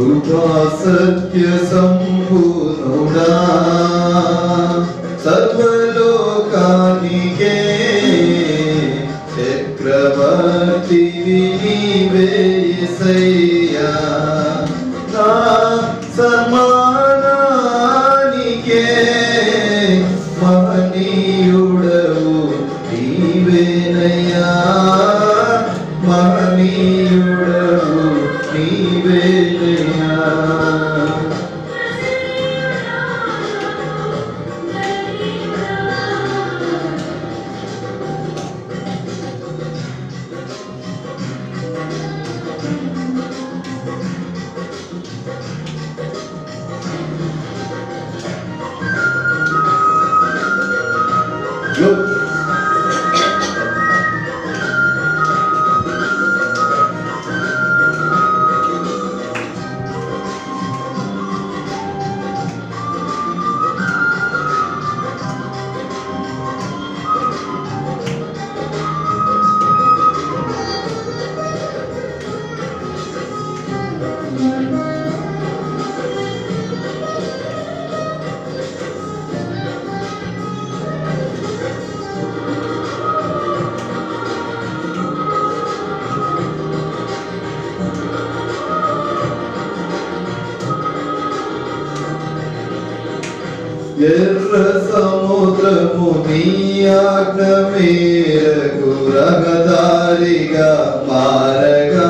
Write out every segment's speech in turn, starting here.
కృపా సత్య సంపూర్ణుడా సర్వలోకానికే చక్రవర్తివి నీవే యేసయ్యా నా సమానానికే మహనీయుడవు నీవేనయ్యా మహనీయుడవు నీవేనయ్యా ఎర్ర సముద్రము నీ ఆజ్ఞ మేరకు రహదారిగా మారగా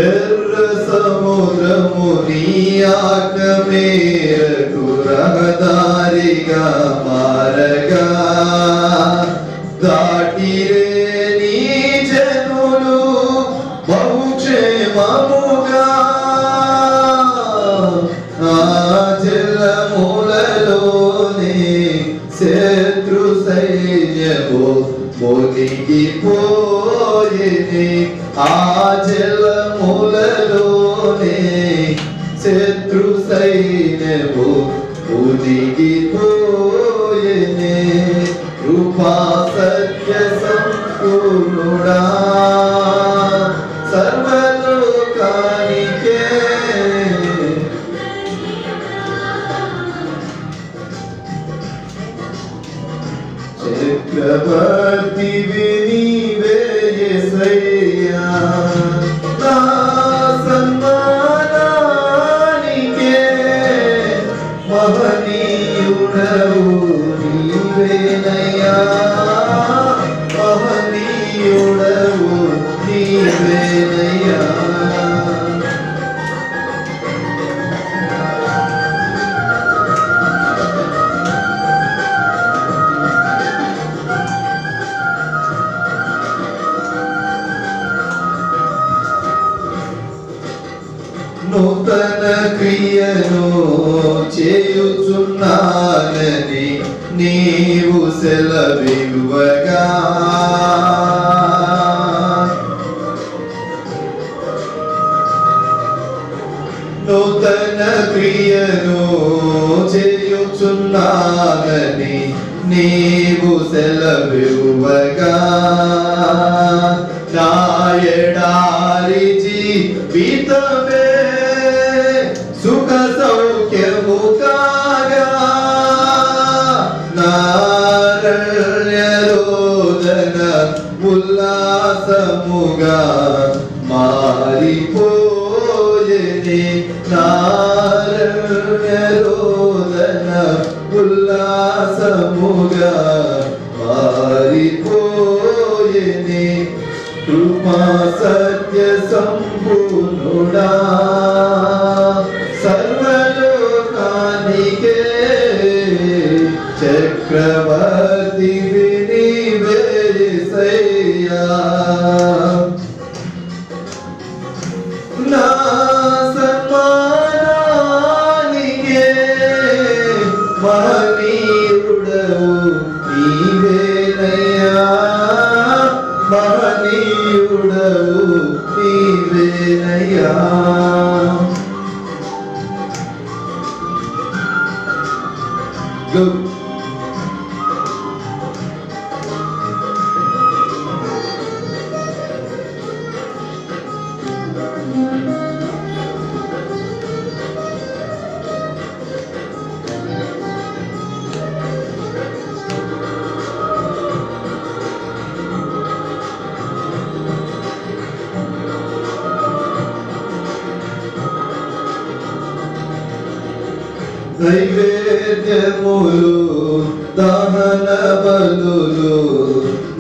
ఎర్ర సముద్రము నీ ఆజ్ఞ మేరకు రహదారిగా మారగా దాటిరే బహుక్షేమముగా ఆ జలములలోనే శత్రు సైన్యము మునిగిపోయేనే ఆ జలములలోనే శత్రు సైన్యము మునిగిపోయేనే కృపా సత్య సంపూర్ణుడా సర్వలోకానికే చక్రవర్తివి నీవే యేసయ్యా నా సన్మానానికే మహనీయుడవు నీవేనయ్యా మహనీయుడవు నీవేనయ్యా నూతన క్రియను చేయుచున్నానని నీవు సెలవివ్వగా నూతన క్రియను చేయుచున్నానని నీవు సెలవివ్వగా నా ఎడారి జీవితమే సుఖ సౌఖ్యము కాగా నారణ్యరోదన ఉల్లాసముగా మారిపోయేనే నారణ్యరోదన ఉల్లాసముగా మారిపోయేనే కృపా సత్య సంపూర్ణుడా సర్వలోకానికే చక్రవర్తివి నీవే యేసయ్యా నా సన్మానానికే మహనీయుడవు నీవేనయ్యా మహనీయుడవు నైవేద్యములు దహన బలులు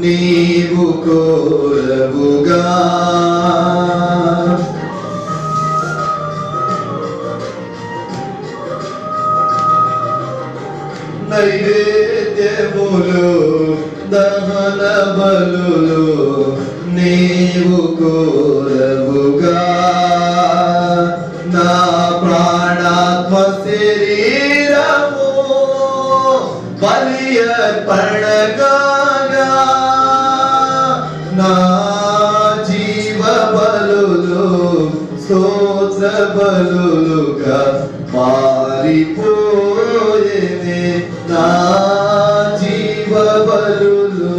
నీవు కోరవుగా నైవేద్యములు దహన బలులు నీవు కోరవుగా నా ప్రాణాత్మ శరీరము బలి అర్పణగా నా జీవ బలులు స్తోత్ర బలులుగా మారిపోయేనే నా జీవ బలులు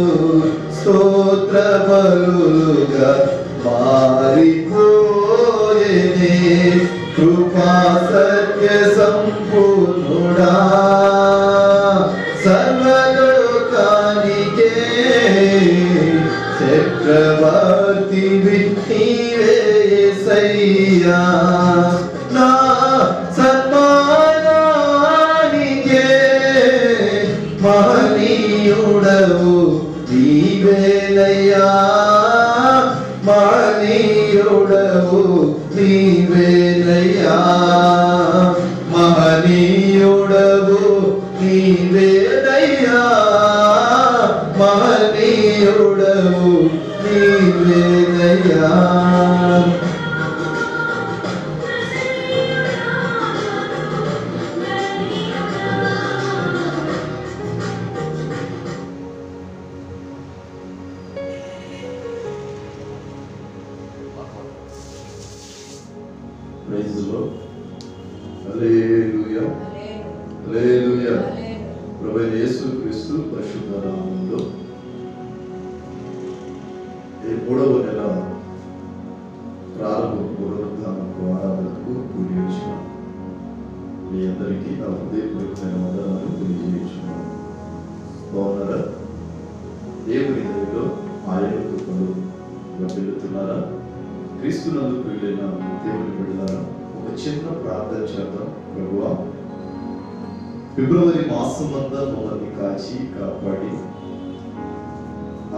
స్తోత్ర బలులుగా మారిపోయేనే కృపా సత్య సంపూర్ణుడా సర్వలోకానికే చక్రవర్తి నీవే యేసయ్యా నా సన్మానానికే మహనీయుడవు నీవేనయ్యా మహనీయుడవు నీవేనయ్యా మహనీయుడవు నీవేనయ్యా మహనీయుడవు నీవేనయ్యా Praise the Lord. Hallelujah. Hallelujah. ప్రభువైన యేసుక్రీస్తు పరిశుద్ధ నామములో ఈ 3వ నెల ప్రారంభ పునరుద్ధానపు ఆరాధనకు కూడి వచ్చిన మీ అందరికీ నా హృదయపూర్వకమైన వందనాలు తెలియజేస్తున్నాను. బాగున్నారా? దేవుని దయలో ఆయన కృపలో వెళ్తున్నారా? క్రీస్తునందు ప్రియులైన దేవుని బిడ్డలారా, ఒక చిన్న ప్రార్థన చేద్దాం. ప్రభువా, ఫిబ్రవరి మాసమంతా మమ్మల్ని కాచి కాపాడి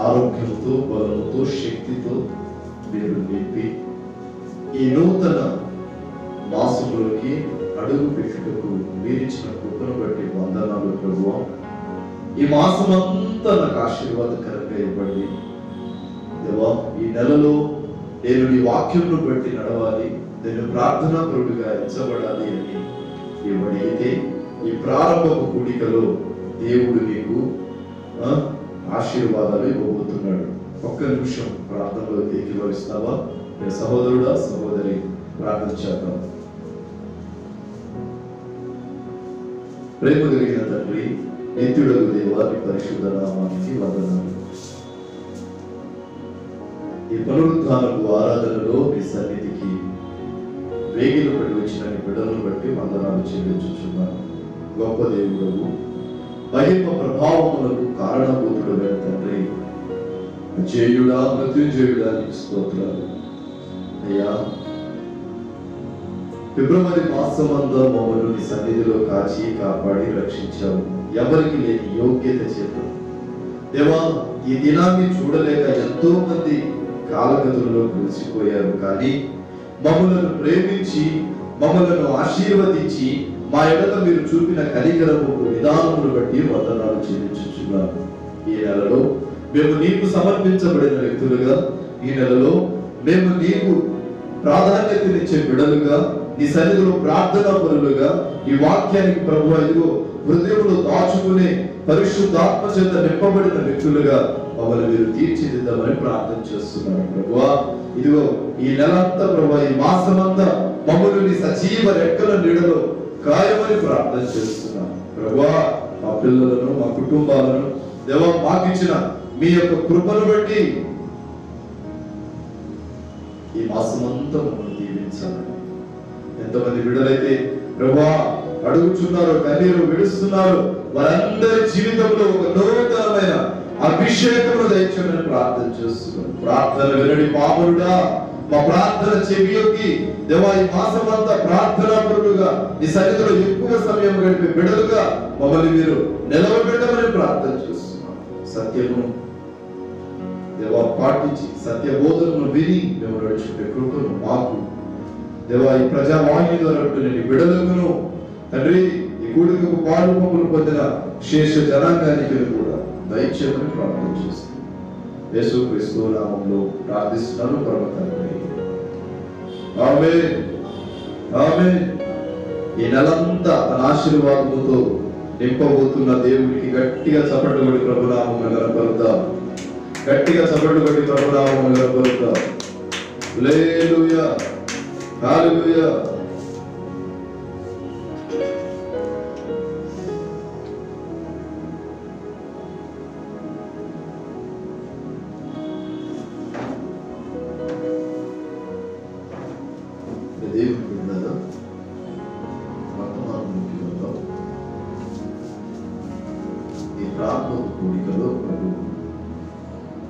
ఆరోగ్యంతో బలంతో శక్తితో మీరు నింపి ఈ నూతన మాసంలోకి అడుగు పెట్టుటకు మీరిచ్చిన కృపను బట్టి వందనాలు ప్రభువా. ఈ మాసమంతా నాకు ఆశీర్వాదకరంగా ఇవ్వండి దేవా. ఈ నెలలో నేను నీ వాక్యంను బట్టి నడవాలి, నేను ప్రార్థనా పరుడుగా ఎంచబడాలి అని నీవు అడిగితే ఈ ప్రారంభపు కూడికలో దేవుడు నీకు ఆశీర్వాదాలు ఇవ్వబోతున్నాడు. ఒక్క నిమిషం ప్రార్థనలో ఏకీభవిస్తావా? సహోదరుడా సహోదరి, ప్రార్థన చేద్దాం. ప్రేమ కలిగిన తండ్రి, నిత్యుడగు దేవా, నీ పరిశుద్ధ నామానికి వందనాలు. ఈ పునరుద్ధానపు ఆరాధనలో నీ సన్నిధికి వేగిలు పడి వచ్చిన నీ బిడ్డలను బట్టి వందనాలు చెల్లించుచున్నాను. గొప్ప దేవుడవు, మహిమ ప్రభావములకు కారణభూతుడైన తండ్రి, జయుడా మృత్యుంజయుడా నీకు స్తోత్రాలు అయ్యా. ఫిబ్రవరి మాసమంతా మమ్మల్ని నీ సన్నిధిలో కాచి కాపాడి రక్షించావు, ఎవరికి లేని యోగ్యత చేత దేవా. ఈ దినాన్ని చూడలేక ఎంతో మంది కాలగతులలో కలిసిపోయారు, కానీ మమ్మలను ప్రేమించి మమ్మలను ఆశీర్వదించి మా ఎడల మీరు చూపిన కనికరము విధానమును బట్టి వందనాలు చెల్లించుచున్నాను. ఈ నెలలో మేము నీకు సమర్పించబడిన వ్యక్తులుగా, ఈ నెలలో మేము నీకు ప్రాధాన్యతనిచ్చే బిడలుగా, నీ సన్నిధిలో ప్రార్థనా పరులుగా, ఈ వాక్యానికి ప్రభువా ఇదిగో హృదయంలో దాచుకునే పరిశుద్ధాత్మ చేత నింపబడిన వ్యక్తులుగా మమ్మల్ని మీరు తీర్చిదిద్దామని ప్రార్థన చేస్తున్నాను ప్రభువా. ఇదిగో ఈ నెలంతా ప్రభువా, ఈ మాసమంతా మమ్మల్ని నీ సజీవ రెక్కల నీడలో కాయమని ప్రార్థన చేస్తున్నాను ప్రభువా. మా పిల్లలను, మా కుటుంబాలను దేవా మాకిచ్చిన మీ యొక్క కృపను బట్టి ఈ మాసమంతా మమ్మల్ని దీవించాలని. ఎంతమంది బిడ్డలైతే ప్రభువా అడుగుచున్నారో, కన్నీరు విడుస్తున్నారు, వారందరి జీవితంలో ఒక నూతనమైన అభిషేకమును దయచేయమని ప్రార్థన చేస్తున్నాను. ప్రార్థన వినడి పాపరుడా, మా ప్రార్థన చెవియొక్కి దేవా ఈ మాసం అంతా ప్రార్థనా పరులుగా నీ సన్నిధిలో ఎక్కువ సమయం గడిపే బిడ్డలుగా మమ్మల్ని మీరు నిలవబెట్టమని ప్రార్థన చేస్తున్నాం. సత్యము దేవా పాటించి సత్య బోధనను విని మేము నడుచుకునే కృపను మాకు దేవా ఈ ప్రజావాహిని ద్వారా నీ బిడ్డలకును తండ్రి ఈ కూడికకు పాలుపములు పొందిన శేష జనాంగానికి కూడా దయచేయమని ప్రార్థన చేస్తున్నాం. యేసుక్రీస్తు నామములో ప్రార్థిస్తున్నాను పరమ తండ్రి. ఆమేన్. ఆమేన్. ఈ నెలంతా తన ఆశీర్వాదముతో నింపబోతున్న దేవునికి గట్టిగా చప్పట్లు కొట్టి ప్రభునామమున గణపరుద్దాం. గట్టిగా చప్పట్లు కొట్టి ప్రభునామమున గణపరుద్దాం. హల్లెలూయా. హల్లెలూయా. కూడికలో ప్రభు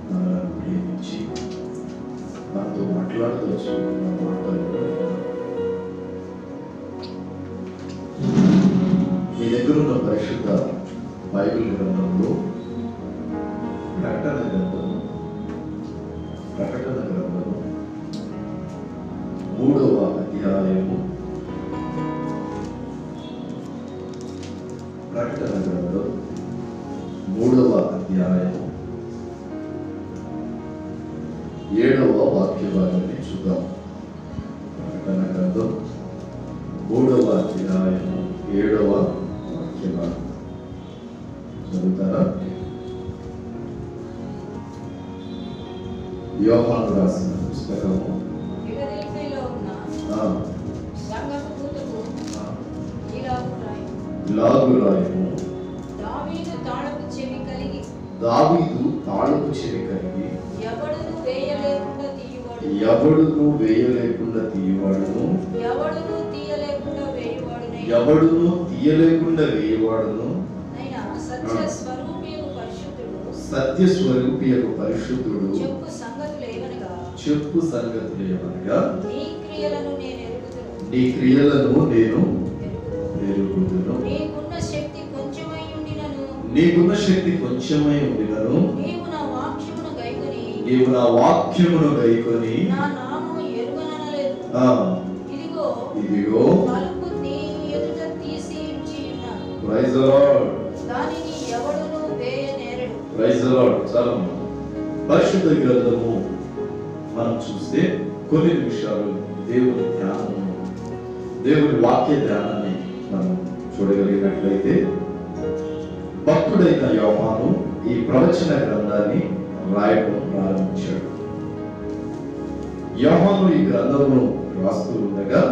మనల్ని ప్రేమించి మనతో మాట్లాడుతూ మాటలు మీ దగ్గర ఉన్న పరిశుద్ధ బైబిల్ గ్రంథంలో ప్రకటన గ్రంథము 3వ అధ్యాయము ప్రకటన గ్రంథం 3వ అధ్యాయము 7వ వాక్య భాగాన్ని చూద్దాం. ప్రకటన గ్రంథం 3వ అధ్యాయము 7వ వాక్య భాగం చదువుతారా? యోహాను రాసిన పుస్తకము ఇలాగు రాయము. దావీదు తాళపు చెవి కలిగి ఎవడును వేయలేకుండా తీయవాడును తీయలేకుండా వేయవాడును సత్య స్వరూపియకు పరిశుద్ధుడు చెప్పు సంగతులేమనగా నీ క్రియలను నేను ఎరుగుదును. నీకున్న శక్తి కొంచెమై ఉండినను నీవు నా వాక్యమును గైకొని ఇదిగో praise the Lord. Praise the Lord. చాలా పరిశుద్ధ గ్రంథము మనం చూస్తే కొన్ని నిమిషాలు దేవుని ధ్యానము, దేవుని వాక్య ధ్యానాన్ని మనం చూడగలిగినట్లయితే భక్తుడైన యోహాను ఈ ప్రవచన గ్రంథాన్ని రాయడం ప్రారంభించాడు. యోహాను ఈ గ్రంథమును రాస్తూ ఉండగా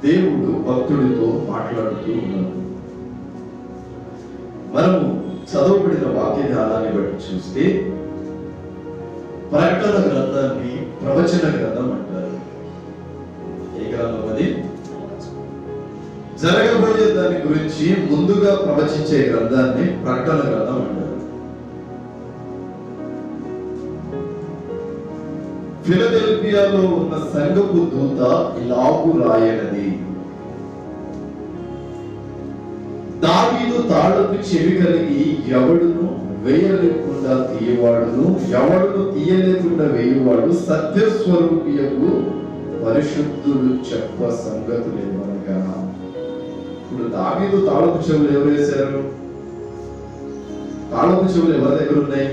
దేవుడు భక్తుడితో మాట్లాడుతూ ఉన్నాడు. మనము చదవబడిన వాక్య ధ్యానాన్ని బట్టి చూస్తే ప్రకటన గ్రంథాన్ని ప్రవచన గ్రంథం అంటారు. ఏ గ్రంథం అది? జరగబోయే దాని గురించి ముందుగా ప్రవచించే గ్రంథాన్ని ప్రకటన గ్రంథం అంటారు. ఫిలదెల్ఫియాలో ఉన్న సంఘపు దూత ఇలాగు రాయనది, దావీదు తాళపు చెవి కలిగి ఎవడును వేయలేకుండా తీయవాడును ఎవడును తీయలేకుండా వేయవాడు సత్య స్వరూపియకు పరిశుద్ధుడు చెప్ప సంగతులేమనగా. ఇప్పుడు దావీదు తాళపు చెవులు ఎవరు వేశారు? తాళపు చెవులు ఎవరి దగ్గర ఉన్నాయి?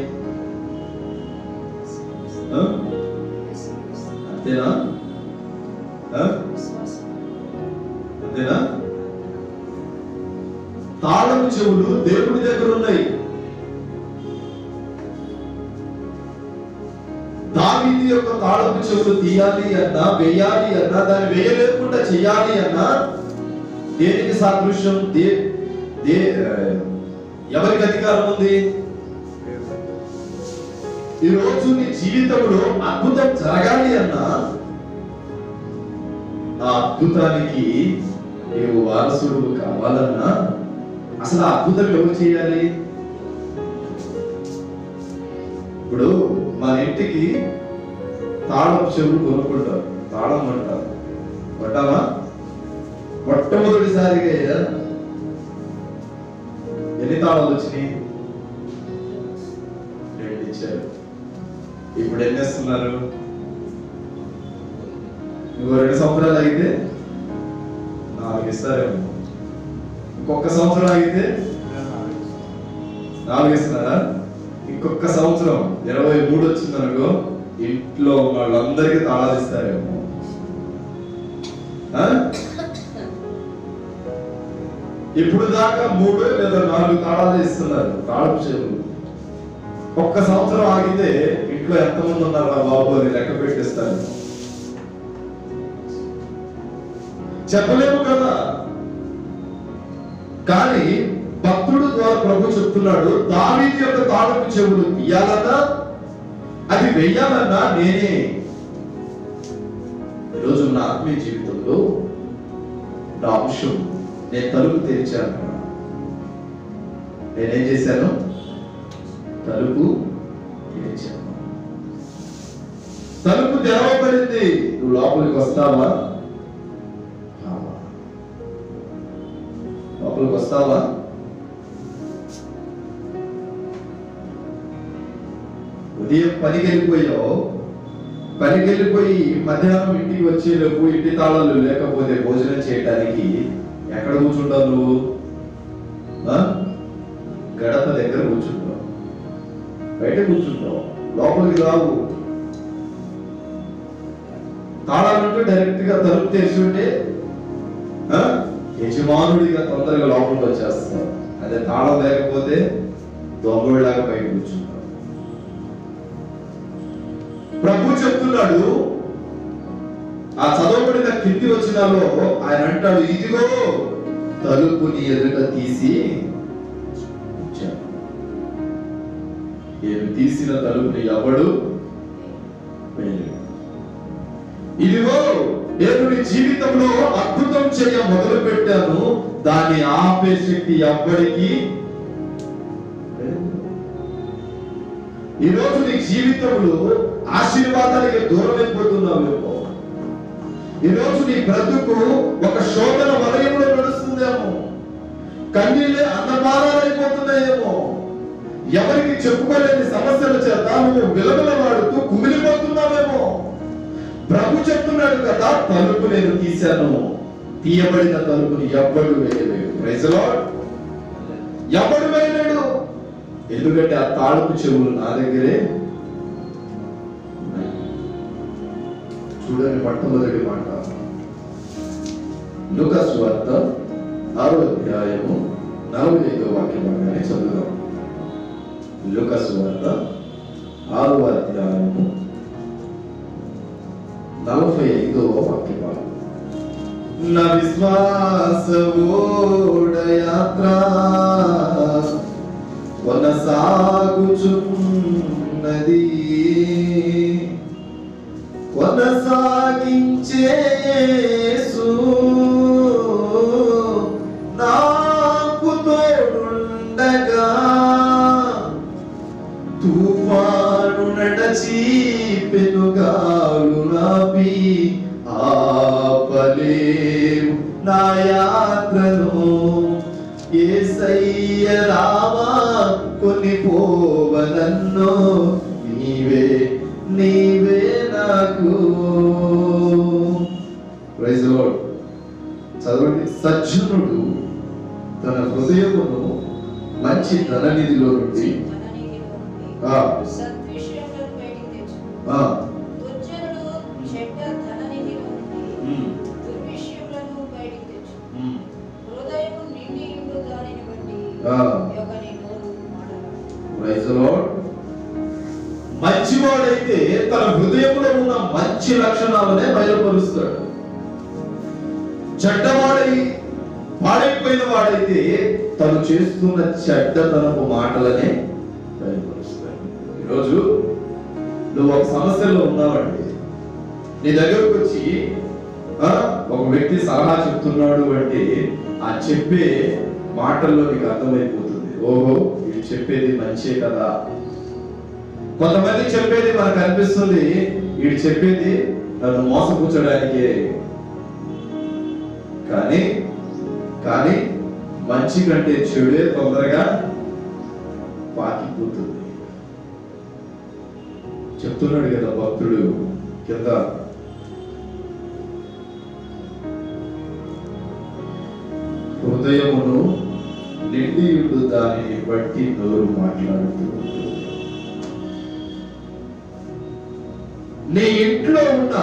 అంతేనా? అంతేనా? తాళపు చెవులు దేవుడి దగ్గర ఉన్నాయి. దావీదు యొక్క తాళపు చెవులు తీయాలి అన్నా, వేయాలి అన్నా, దాన్ని వేయలేకుండా చేయాలి అన్నా దేనికి సాదృశ్యం? ఎవరికి అధికారం ఉంది? ఈ రోజు నీ జీవితంలో అద్భుతం జరగాలి అన్నా ఆ అద్భుతానికి నీవు వారసుడు కావాలన్నా అసలు ఆ అద్భుతం ఎవరు చేయాలి? ఇప్పుడు మన ఇంటికి తాళం చెవులు కొనుక్కుంటారు, తాళం అంటారు. కొట్టామా? మొట్టమొదటిసారిగా ఎన్ని తాళాలు వచ్చినాయి? 2 ఇచ్చారు. ఇప్పుడు ఎన్ని ఇస్తున్నారు? ఇంకో 2 సంవత్సరాలు ఆగితే 4 ఇస్తారేమో. ఇంకొక సంవత్సరం ఆగితే 4 ఇస్తున్నారా? ఇంకొక సంవత్సరం 23 వచ్చిందనుకో, ఇంట్లో వాళ్ళందరికీ తాళాలు ఇస్తారేమో. ఇప్పుడు దాకా 3 లేదా 4 తాళాలు ఇస్తున్నారు, తాళపు చెవులు. ఒక్క సంవత్సరం ఆగితే ఇంట్లో ఎంతమంది ఉన్నారా బాబు అని లెక్క పెట్టిస్తారు. చెప్పలేము కదా. కానీ భక్తుడు ద్వారా ప్రభు చెప్తున్నాడు, దావీదు యొక్క తాళపు చెవులు ఇయ్యాలన్నా అది వెయ్యాలన్నా నేనే. ఈరోజు నా ఆత్మీయ జీవితంలో నా అంశం, నేను తలుపు తెరిచాను. నేనేం చేశాను? తలుపు తెరిచాను. తలుపు తెరవబడింది. నువ్వు లోపలికి వస్తావా? లోపలికి వస్తావా? ఉదయం పనికి వెళ్ళిపోయావు, పనికి వెళ్ళిపోయి మధ్యాహ్నం ఇంటికి వచ్చేలోపు ఇంటి తాళాలు లేకపోతే భోజనం చేయడానికి ఎక్కడ కూర్చుంటావు నువ్వు? గడప దగ్గర కూర్చుంటావు, బయట కూర్చుంటావు, లోపలికి రావు. తాళాలుంటే డైరెక్ట్ గా తలుపు తెరిచి ఉంటే యజమానుడిగా తొందరగా లోపలికి వచ్చేస్తావు. అదే తాళం లేకపోతే దొంగలాగా బయట కూర్చుంటావు. ప్రభు చెప్తున్నాడు, ఆ చదవబడిన కింది వచనాల్లో ఆయన అంటాడు, ఇదిగో తలుపుని ఎదుట తీసి ఉంచాను. నేను తీసిన తలుపుని ఎవడు వేయలేడు. ఇదిగో నేను నీ జీవితంలో అద్భుతం చేయ మొదలు పెట్టాను, దాన్ని ఆపే శక్తి ఎవ్వడికి. ఈరోజు నీ జీవితంలో ఆశీర్వాదానికి దూరం అయిపోతున్నావేమో. ఈరోజు నీ బ్రతుకు ఒక శోధన వలయంలో నడుస్తుందేమో. కన్నీళ్ళే అన్నపారాలైపోతున్నాయేమో. ఎవరికి చెప్పుకోలేని సమస్యల చేత నువ్వు విలవిలవాడుతూ కుమిలిపోతున్నావేమో. ప్రభు చెప్తున్నాడు కదా, తలుపు నేను తీశాను, తీయబడిన తలుపుని ఎవ్వడు వేయలేడు. Praise the lord. ఎవ్వడు వేయలేడు. ఎందుకంటే ఆ తాళపు చెవులు నా దగ్గరే ఉన్నాయి. చూడండి, మొట్టమొదటి మాట లూకా సువార్త 6వ అధ్యాయము 45వ వాక్యం చదువుదాం. లూకా సువార్త 6వ అధ్యాయము 45వ వాక్యం. నా విశ్వాస ఓడయాత్ర కొనసాగుచున్నది, కొనసాగించే యేసు నాకు తోడుండగా, తుఫాను నడచి పెనుగాలు నాపి ఆపలేవు నా యాత్రను. యేసయ్య రావా కొనిపోవనన్ను, నీవే నీవే నాకు. Praise the Lord. చదవండి. సజ్జనుడు తన హృదయమును మంచి ధననిధిలో నుండి మంచివాడైతే తన హృదయంలో ఉన్న మంచి లక్షణాలనే బయలుపరుస్తాడు. చెడ్డవాడై పాడైపోయిన వాడైతే తను చేస్తున్న చెడ్డతనపు మాటలనే బయలుపరుస్తాడు. ఈరోజు నువ్వు ఒక సమస్యలో ఉన్నావండి, నీ దగ్గరకు వచ్చి ఒక వ్యక్తి సలహా చెప్తున్నాడు అంటే ఆ చెప్పే మాటల్లో నీకు అర్థమైపోతుంది, ఓహో ఇది చెప్పేది మంచే కదా. కొంతమంది చెప్పేది మనకు అనిపిస్తుంది వీడు చెప్పేది నన్ను మోసపుచ్చడానికే. కానీ కానీ మంచి కంటే చెడుే తొందరగా పాకిపోతుంది. చెప్తున్నాడు కదా భక్తుడు కింద, హృదయమును నిండియుడు దానిని బట్టి నోరు మాట్లాడుతూ. నీ ఇంట్లో ఉన్న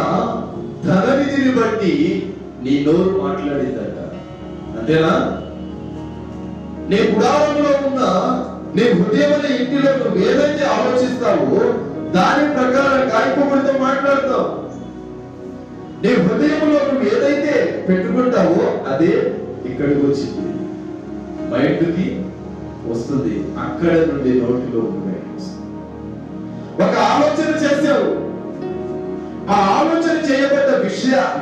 ధననిధిని బట్టి నీ నోరు మాట్లాడిందట. అంతేనా? నీ గుడారంలో ఉన్న నీ హృదయం అనే ఇంటిలో నువ్వు ఏదైతే ఆలోచిస్తావో దాని ప్రకారం గాయకుడితో మాట్లాడతావు. నీ హృదయంలో నువ్వు ఏదైతే పెట్టుకుంటావో అదే ఇక్కడికి వచ్చింది, మైండ్కి వస్తుంది, అక్కడ నుండి నోటిలో ఒక ఆలోచన చేసావు. ఆ ఆలోచన చేయబడ్డ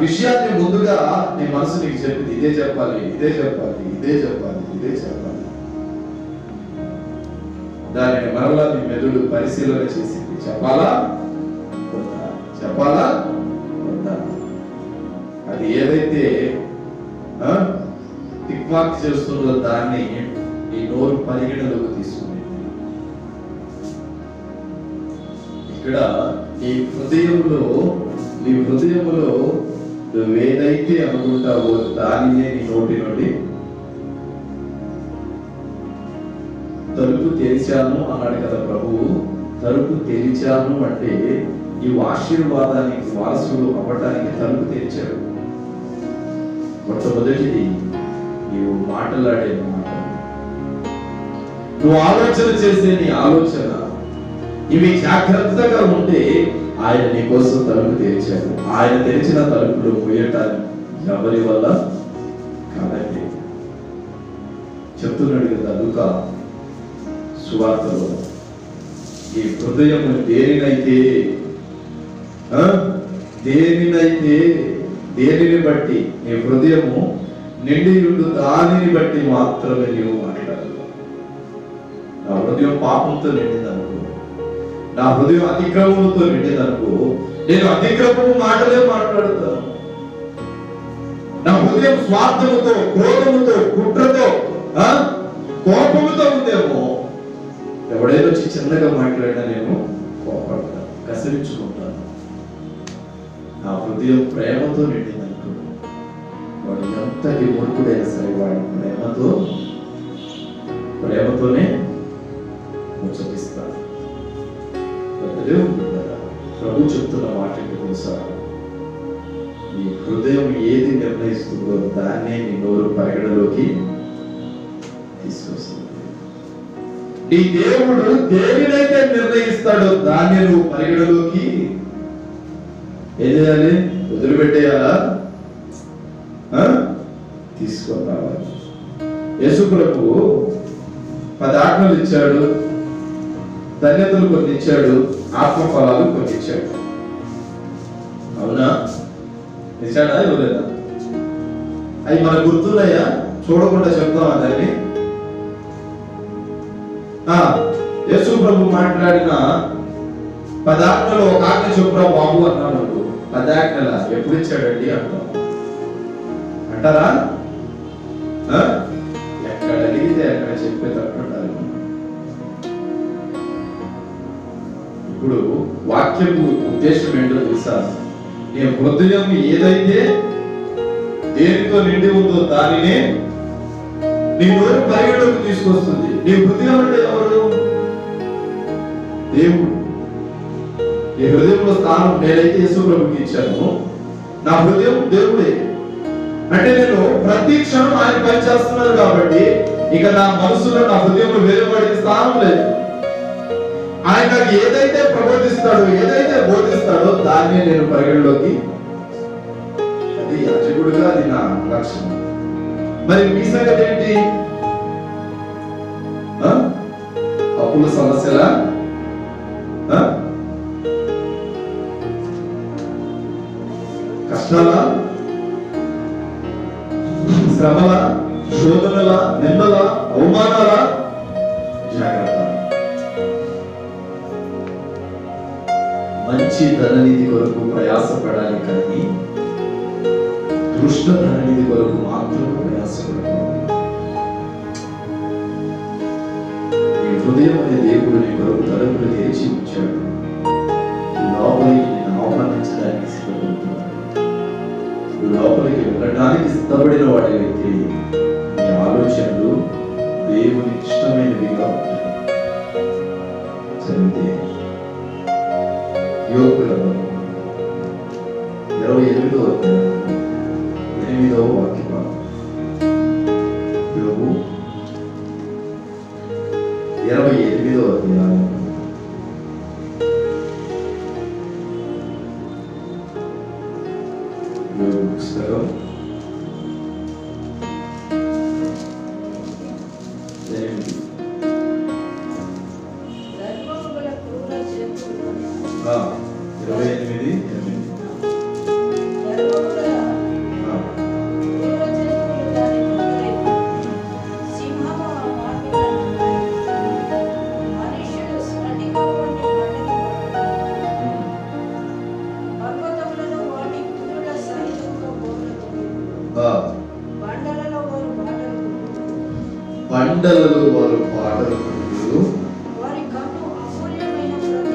విషయాన్ని ముందుగా నీ మనసు నీకు చెప్పింది, ఇదే చెప్పాలి, ఇదే చెప్పాలి, ఇదే చెప్పాలి, ఇదే చెప్పాలి. దానిని మరలా నీ మెదడు పరిశీలన చేసింది, చెప్పాలా వద్దా, చెప్పాలా వద్దా. అది ఏదైతే టిక్ మార్క్ చేస్తుందో దాన్ని నీ నోరు పరిగణలోకి తీసుకుంది. ఇక్కడ నీ హృదయంలో నువ్వేదైతే అనుకుంటావో దానినే నీ నోటి నుండి. తలుపు తెరిచాను అన్నాడు కదా ప్రభువు. తలుపు తెరిచాను అంటే ఈ ఆశీర్వాదానికి వారసుడు అవ్వటానికి తలుపు తెరిచాడు. మొట్టమొదటిది నీవు మాట్లాడే మాట, నువ్వు ఆలోచన చేసే నీ ఆలోచన, ఇవి జాగ్రత్తగా ఉంటే ఆయన నీ కోసం తలుపు తెరిచాడు. ఆయన తెరిచిన తలుపులు మూయటానికి ఎవరి వల్ల కాదండి. చెప్తున్నాడు కదా లూకా సువార్తలో, ఈ హృదయము దేనిని బట్టి నీ హృదయము నిండియుండు దానిని బట్టి మాత్రమే నీవు మాట్లాడాలి. నా హృదయం పాపంతో నిండిందనుకో, నా హృదయం అతిక్రమంతో నిండిందనుకో, నేను అతిక్రమము మాటలే మాట్లాడతాను. నా హృదయం స్వార్థముతో, క్రోధముతో, కుట్రతో, కోపముతో ఉందేమో, ఎవడైనా వచ్చి చిన్నగా మాట్లాడినా నేను కోపడతాను, కసిరించుకుంటాను. నా హృదయం ప్రేమతో నిండిందనుకో, వాడు ఎంతటి మూర్ఖుడైనా సరే వాడి ప్రేమతోనే ముచ్చటిస్తాను. ప్రభు చెప్తున్న మాట తెలుసా, నీ హృదయం ఏది నిర్ణయిస్తుందో దాన్నే నీ నోరు పరిగణలోకి తీసుకొస్తుంది. నీ దేవుడు దేనినైతే నిర్ణయిస్తాడో దాన్ని నువ్వు పరిగణలోకి ఏం చేయాలి? వదిలిపెట్టేయాలా? తీసుకొని రావాలి. యేసు ప్రభు 10 ఆజ్ఞలు ఇచ్చాడు, ధన్యతలు కొన్ని ఇచ్చాడు, ఆత్మ ఫలాలు కొన్ని ఇచ్చాడు. అవునా? ఇచ్చాడా ఇవ్వలేదా? అవి మనకు గుర్తున్నాయా? చూడకుండా చెప్తామా దాన్ని? యేసు ప్రభు మాట్లాడిన 10 ఆజ్ఞలు ఒక ఆజ్ఞ చెప్పురా బాబు అన్నాడు. 10 ఆజ్ఞల ఎప్పుడు ఇచ్చాడండి అంటాం, అంటారా? ఎక్కడ అడిగితే అక్కడ చెప్పేటట్టు ఉండాలి. ఇప్పుడు వాక్యపు ఉద్దేశం ఏంటో తెలుసా? నీ హృదయం ఏదైతే దేనితో నిండి ఉందో దానినే నీ నోరు పరిగణలోకి తీసుకొస్తుంది. నీ హృదయం అంటే ఎవరు? దేవుడు. నీ హృదయంలో స్థానం నేనైతే యేసు ప్రభుకి ఇచ్చాను, నా హృదయం దేవుడే. అంటే నేను ప్రతి క్షణం ఆయన పని చేస్తున్నాను కాబట్టి ఇక నా మనసులో, నా హృదయంలో వేరే వాడికి స్థానం లేదు. ఆయన నాకు ఏదైతే ప్రబోధిస్తాడో, ఏదైతే బోధిస్తాడో దాన్ని నేను పరిగణలోకి, అది యాజకుడిగా అది నా లక్ష్యం. మరి మీ సంగతి ఏంటి? అప్పుల సమస్యలా? కష్టాలా? శ్రమల, శోధనల, నిందల, అవమానాల? జాగ్రత్త. మంచి ధననిధి కొరకు ప్రయాసపడాలి కానీ దుష్ట ధననిధి కొరకు మాత్రం ప్రయాసపడాలి. నీ హృదయం అనే దేవుడు నీ కొరకు తలుపులు తెరిచి ఉంచాడు. లోపలికి నేను ఆహ్వానించడానికి సిద్ధపడుతున్నాను. లోపలికి వెళ్ళడానికి సిద్ధపడిన వాడి వ్యక్తి నీ ఆలోచనలు దేవుని ఇష్టమైనవిగా ఉంటాయి. చదివితే యోబు 28వ అధ్యాయం 8వ వాక్యం. యోబు 28వ అధ్యాయం 28. బండలలో వారు పాటలు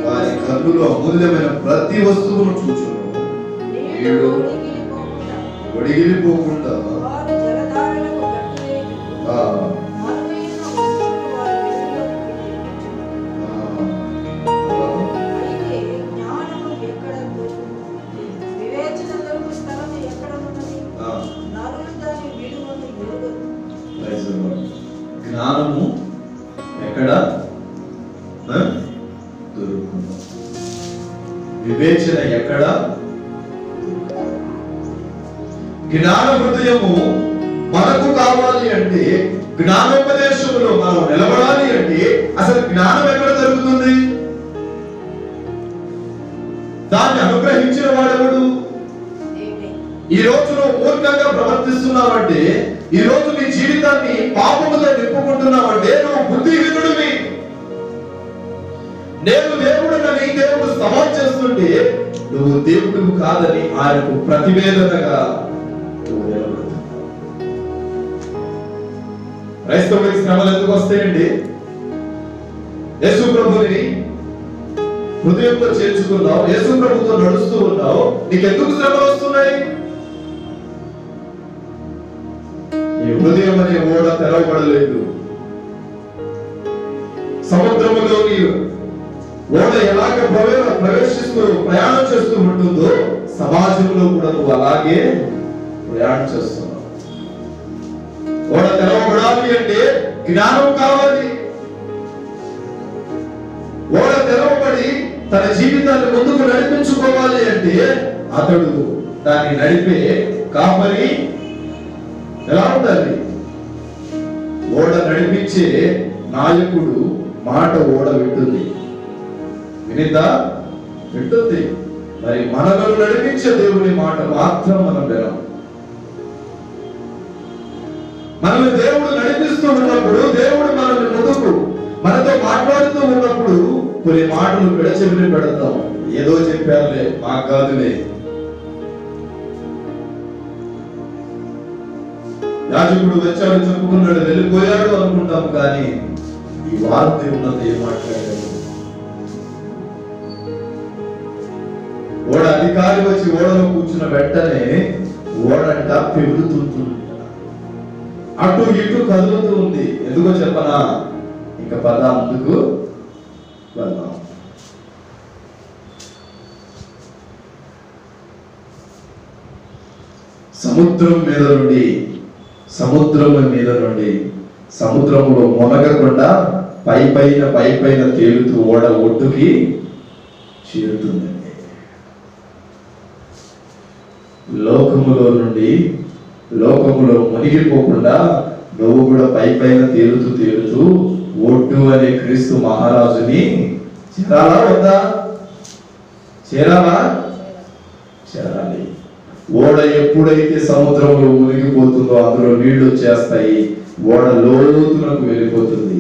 వారి కన్నులు అమూల్యమైన ప్రతి వస్తువును చూచును. ఏడు ఒడిగిలిపోకుండా జ్ఞానము ఎక్కడ దొరుకుతుందో, వివేచన ఎక్కడ. జ్ఞాన హృదయము మనకు కావాలి అంటే, జ్ఞానోపదేశంలో మనం నిలబడాలి అంటే అసలు జ్ఞానం ఎక్కడ దొరుకుతుంది? దాన్ని అనుగ్రహించిన వాడెవడు? ఈ రోజు నువ్వు మూర్ఖంగా ప్రవర్తిస్తున్నావంటే, ఈ రోజు నీ జీవితాన్ని పాపముతో నింపుకుంటున్నావంటే నువ్వు బుద్ధిహీనుడివి. నేను దేవుడినని దేవుడు సవాల్ చేస్తుంటే నువ్వు దేవుడు కాదని ఆయనకు ప్రతివేదనగా నువ్వు నిలబడుతున్నావు. క్రైస్తవుడికి శ్రమలు ఎందుకు వస్తాయండి? యేసు ప్రభుని హృదయంలో చేర్చుకున్నావు, యేసు ప్రభుతో నడుస్తూ ఉన్నావు, నీకెందుకు శ్రమలు వస్తున్నాయి? ఈ హృదయం అనే ఓడ తెరవబడలేదు. సముద్రములోని ఓడ ఎలాగ ప్రవేశిస్తూ ప్రయాణం చేస్తూ ఉంటుందో సమాజంలో కూడా నువ్వు అలాగే ప్రయాణం చేస్తున్నావు. ఓడ తెరవబడాలి అంటే జ్ఞానం కావాలి. ఓడ తెరవబడి తన జీవితాన్ని ముందుకు నడిపించుకోవాలి అంటే అతడు దాన్ని నడిపే కాపరి ఎలా ఉండాలి? ఓడ నడిపించే నాయకుడు మాట ఓడ వింటుంది. వినిద్దా? వింటుంది. మరి మనలను నడిపించే దేవుని మాట మాత్రం మనం వినం. మనల్ని దేవుడు నడిపిస్తూ ఉన్నప్పుడు, దేవుడు మనల్ని ముందుకు మనతో మాట్లాడుతూ ఉన్నప్పుడు కొన్ని మాటలు పెడచెవిని పెడతాం. ఏదో చెప్పారులే, మాకు కాదులే. యాజకుడు వచ్చాడు, చెప్పుకున్నాడు, వెళ్ళిపోయాడు అనుకుంటాం. కానీ ఈ వార్త ఉన్నది ఏం మాట్లాడాడు? ఓడ అధికారి వచ్చి ఓడలో కూర్చున్న వెంటనే ఓడంట పెరుగుతుంది, అటు ఇటు కదులుతూ ఉంది. ఎందుకో చెప్పనా? ఇంకా పద ముందుకు వెళ్దాం. సముద్రం మీద నుండి సముద్రములో మునగకుండా పై పైన తేలుతూ ఓడ ఒడ్డుకి చేరుతుందండి. లోకములో మునిగిపోకుండా నువ్వు కూడా పైన తేలుతూ ఒడ్డు అనే క్రీస్తు మహారాజుని చేరాలా వద్దా? చేరాలి. ఓడ ఎప్పుడైతే సముద్రంలో మునిగిపోతుందో అందులో నీళ్లు వచ్చేస్తాయి, ఓడ లోతునకు వెళ్ళిపోతుంది.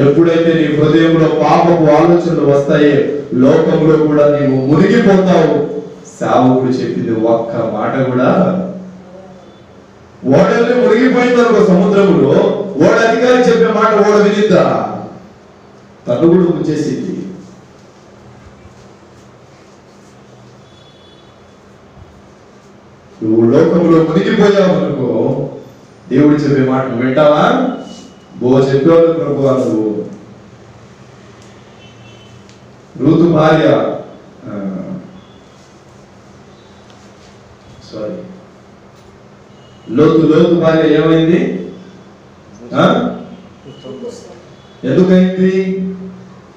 ఎప్పుడైతే నీ హృదయంలో పాపపు ఆలోచనలు వస్తాయో లోకంలో కూడా నీవు మునిగిపోతావు. సేవకుడు చెప్పింది ఒక్క మాట కూడా, ఓడల్ని మునిగిపోయిందనుకో సముద్రంలో, ఓడ అధికారి చెప్పే మాట ఓడ వినిద్దా? తను కూడా ముంచేసింది. నువ్వు లోకంలో మునిగిపోయావు అనుకో, దేవుడు చెప్పే మాట వింటావా? చెప్పేవాళ్ళు ప్రభువా నువ్వు. రూతు భార్య లోతు భార్య ఏమైంది? ఎందుకైంది?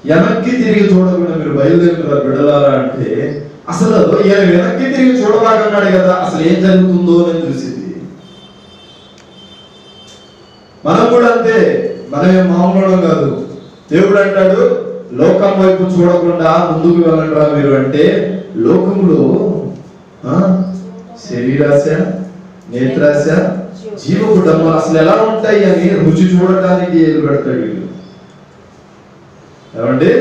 వెనక్కి తిరిగి చూడకుండా మీరు బయలుదేరుతున్నారు బిడ్డలారా అంటే, అసలు ఈయన వెనక్కి తిరిగి చూడబాకన్నాడు కదా, అసలు ఏం జరుగుతుందో అని చూసింది. మనం కూడా అంతే, మనమే మామూలు కాదు. దేవుడు అంటాడు లోకం వైపు చూడకుండా ముందుకు వెళ్ళండిరా మీరు అంటే, లోకంలో శరీరాశ, నేత్రాశ, జీవపు డమ్మలు అసలు ఎలా ఉంటాయి అని రుచి చూడటానికి ఏలు పెడతాడు వీళ్ళు. ఏమంటే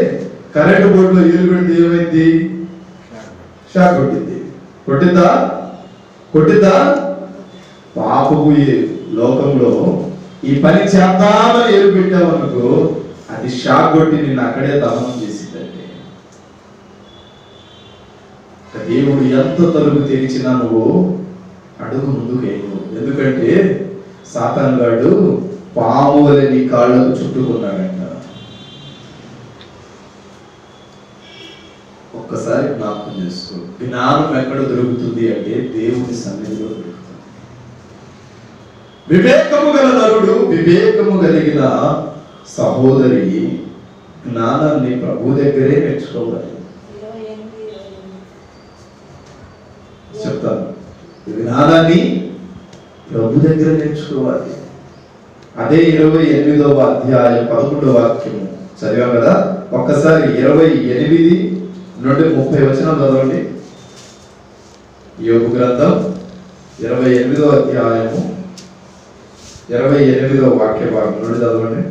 కరెంటు బోర్డులో ఏలు పెడితే ఏమైంది? షాక్ కొట్టింది. కొట్టిద్దా? పాపపు లోకంలో ఈ పని చేద్దామని ఏలు పెట్టామనుకో, అది షాక్ కొట్టి నిన్ను అక్కడే దహనం చేసిందంటే. దేవుడు ఎంత తలుపు తెరిచినా నువ్వు అడుగు ముందుకు వేయవు. ఎందుకంటే సాతాను గాడు పాము వలె నీ కాళ్ళకు చుట్టుకున్నాడంట. ఒక్కసారి జ్ఞాపకం చేసుకో, జ్ఞానం ఎక్కడ దొరుకుతుంది అంటే దేవుని సన్నిధిలో దొరుకుతుంది. వివేకము గల నరుడు, వివేకము కలిగిన సహోదరి జ్ఞానాన్ని ప్రభు దగ్గరే నేర్చుకోవాలి. చెప్తాను, జ్ఞానాన్ని ప్రభు దగ్గర నేర్చుకోవాలి. అదే 28వ అధ్యాయం 11వ వాక్యము చదివాం కదా, ఒక్కసారి 28 నుండి 30 వచనం చదవండి. యోబు గ్రంథం 28వ అధ్యాయము 28వ వాక్య భాగం నుండి చదవండి.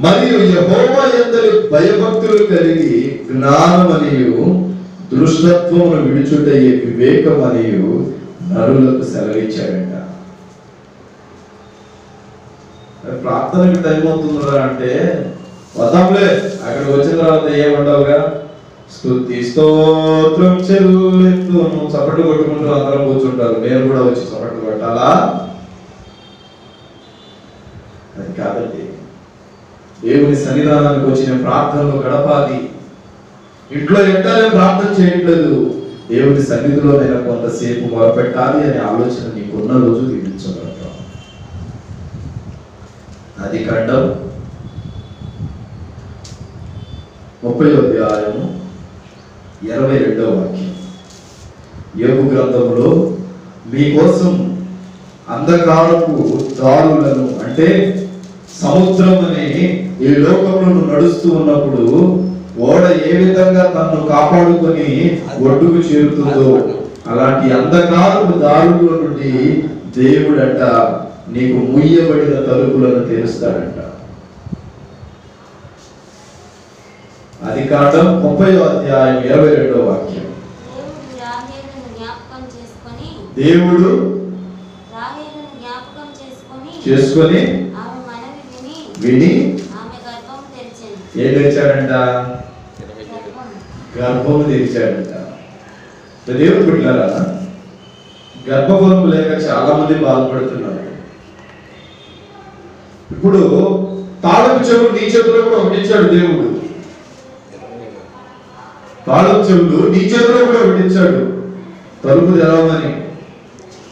మరియు యెహోవా యందలి భయభక్తులు కలిగి జ్ఞానమనియు దృష్టత్వమును విడిచుటయే వివేకమనియు నరులకు సెలవిచ్చాడంట. ప్రార్థనకి టైం అవుతుందా అంటే వద్దాంలే, అక్కడికి వచ్చిన తర్వాత ఏమంటావుగా, స్తుతి స్తోత్రం చెల్లిస్తూ చప్పట్లు కొట్టుకుంటూ అందరం కూర్చుంటారు. నేను కూడా వచ్చి చప్పట్లు కొట్టాలా? అది కాదండి. దేవుని సన్నిధానానికి వచ్చిన ప్రార్థనలు గడపాలి. ఇంట్లో ఎంతనే ప్రార్థన చేయట్లేదు, దేవుని సన్నిధిలో నేను కొంతసేపు మొరపెట్టాలి అనే ఆలోచన నీకున్న రోజు తీర్చగలరు. అది ఖండం 30వ అధ్యాయము 22వ వాక్యం. యోబు గ్రంథంలో మీకోసం అంధకారపు దారులను, అంటే సముద్రం అనే ఈ లోకంలో నడుస్తూ ఉన్నప్పుడు ఓడ ఏ విధంగా తనను కాపాడుకొని ఒడ్డుకు చేరుతుందో అలాంటి అంధకారపు దారుల నుండి దేవుడంట నీకు ముయ్యబడిన తలుపులను తెరుస్తాడంట. అది కాండం 30వ అధ్యాయం 22వ వాక్యం. దేవుడు చేసుకొని విని ఏం తెరిచాడంట? గర్భము తెరిచాడంట. దేవుడు బిడ్డలారా, గర్భఫలం లేక చాలా మంది బాధపడుతున్నారు. ఇప్పుడు తాళపు చెవులు నీ చేతిలో కూడా ఒకటిచ్చాడు దేవుడు. తాళపు చెవులు నీ చేతిలో కూడా ఒకటిచ్చాడు, తలుపు తెరవమని.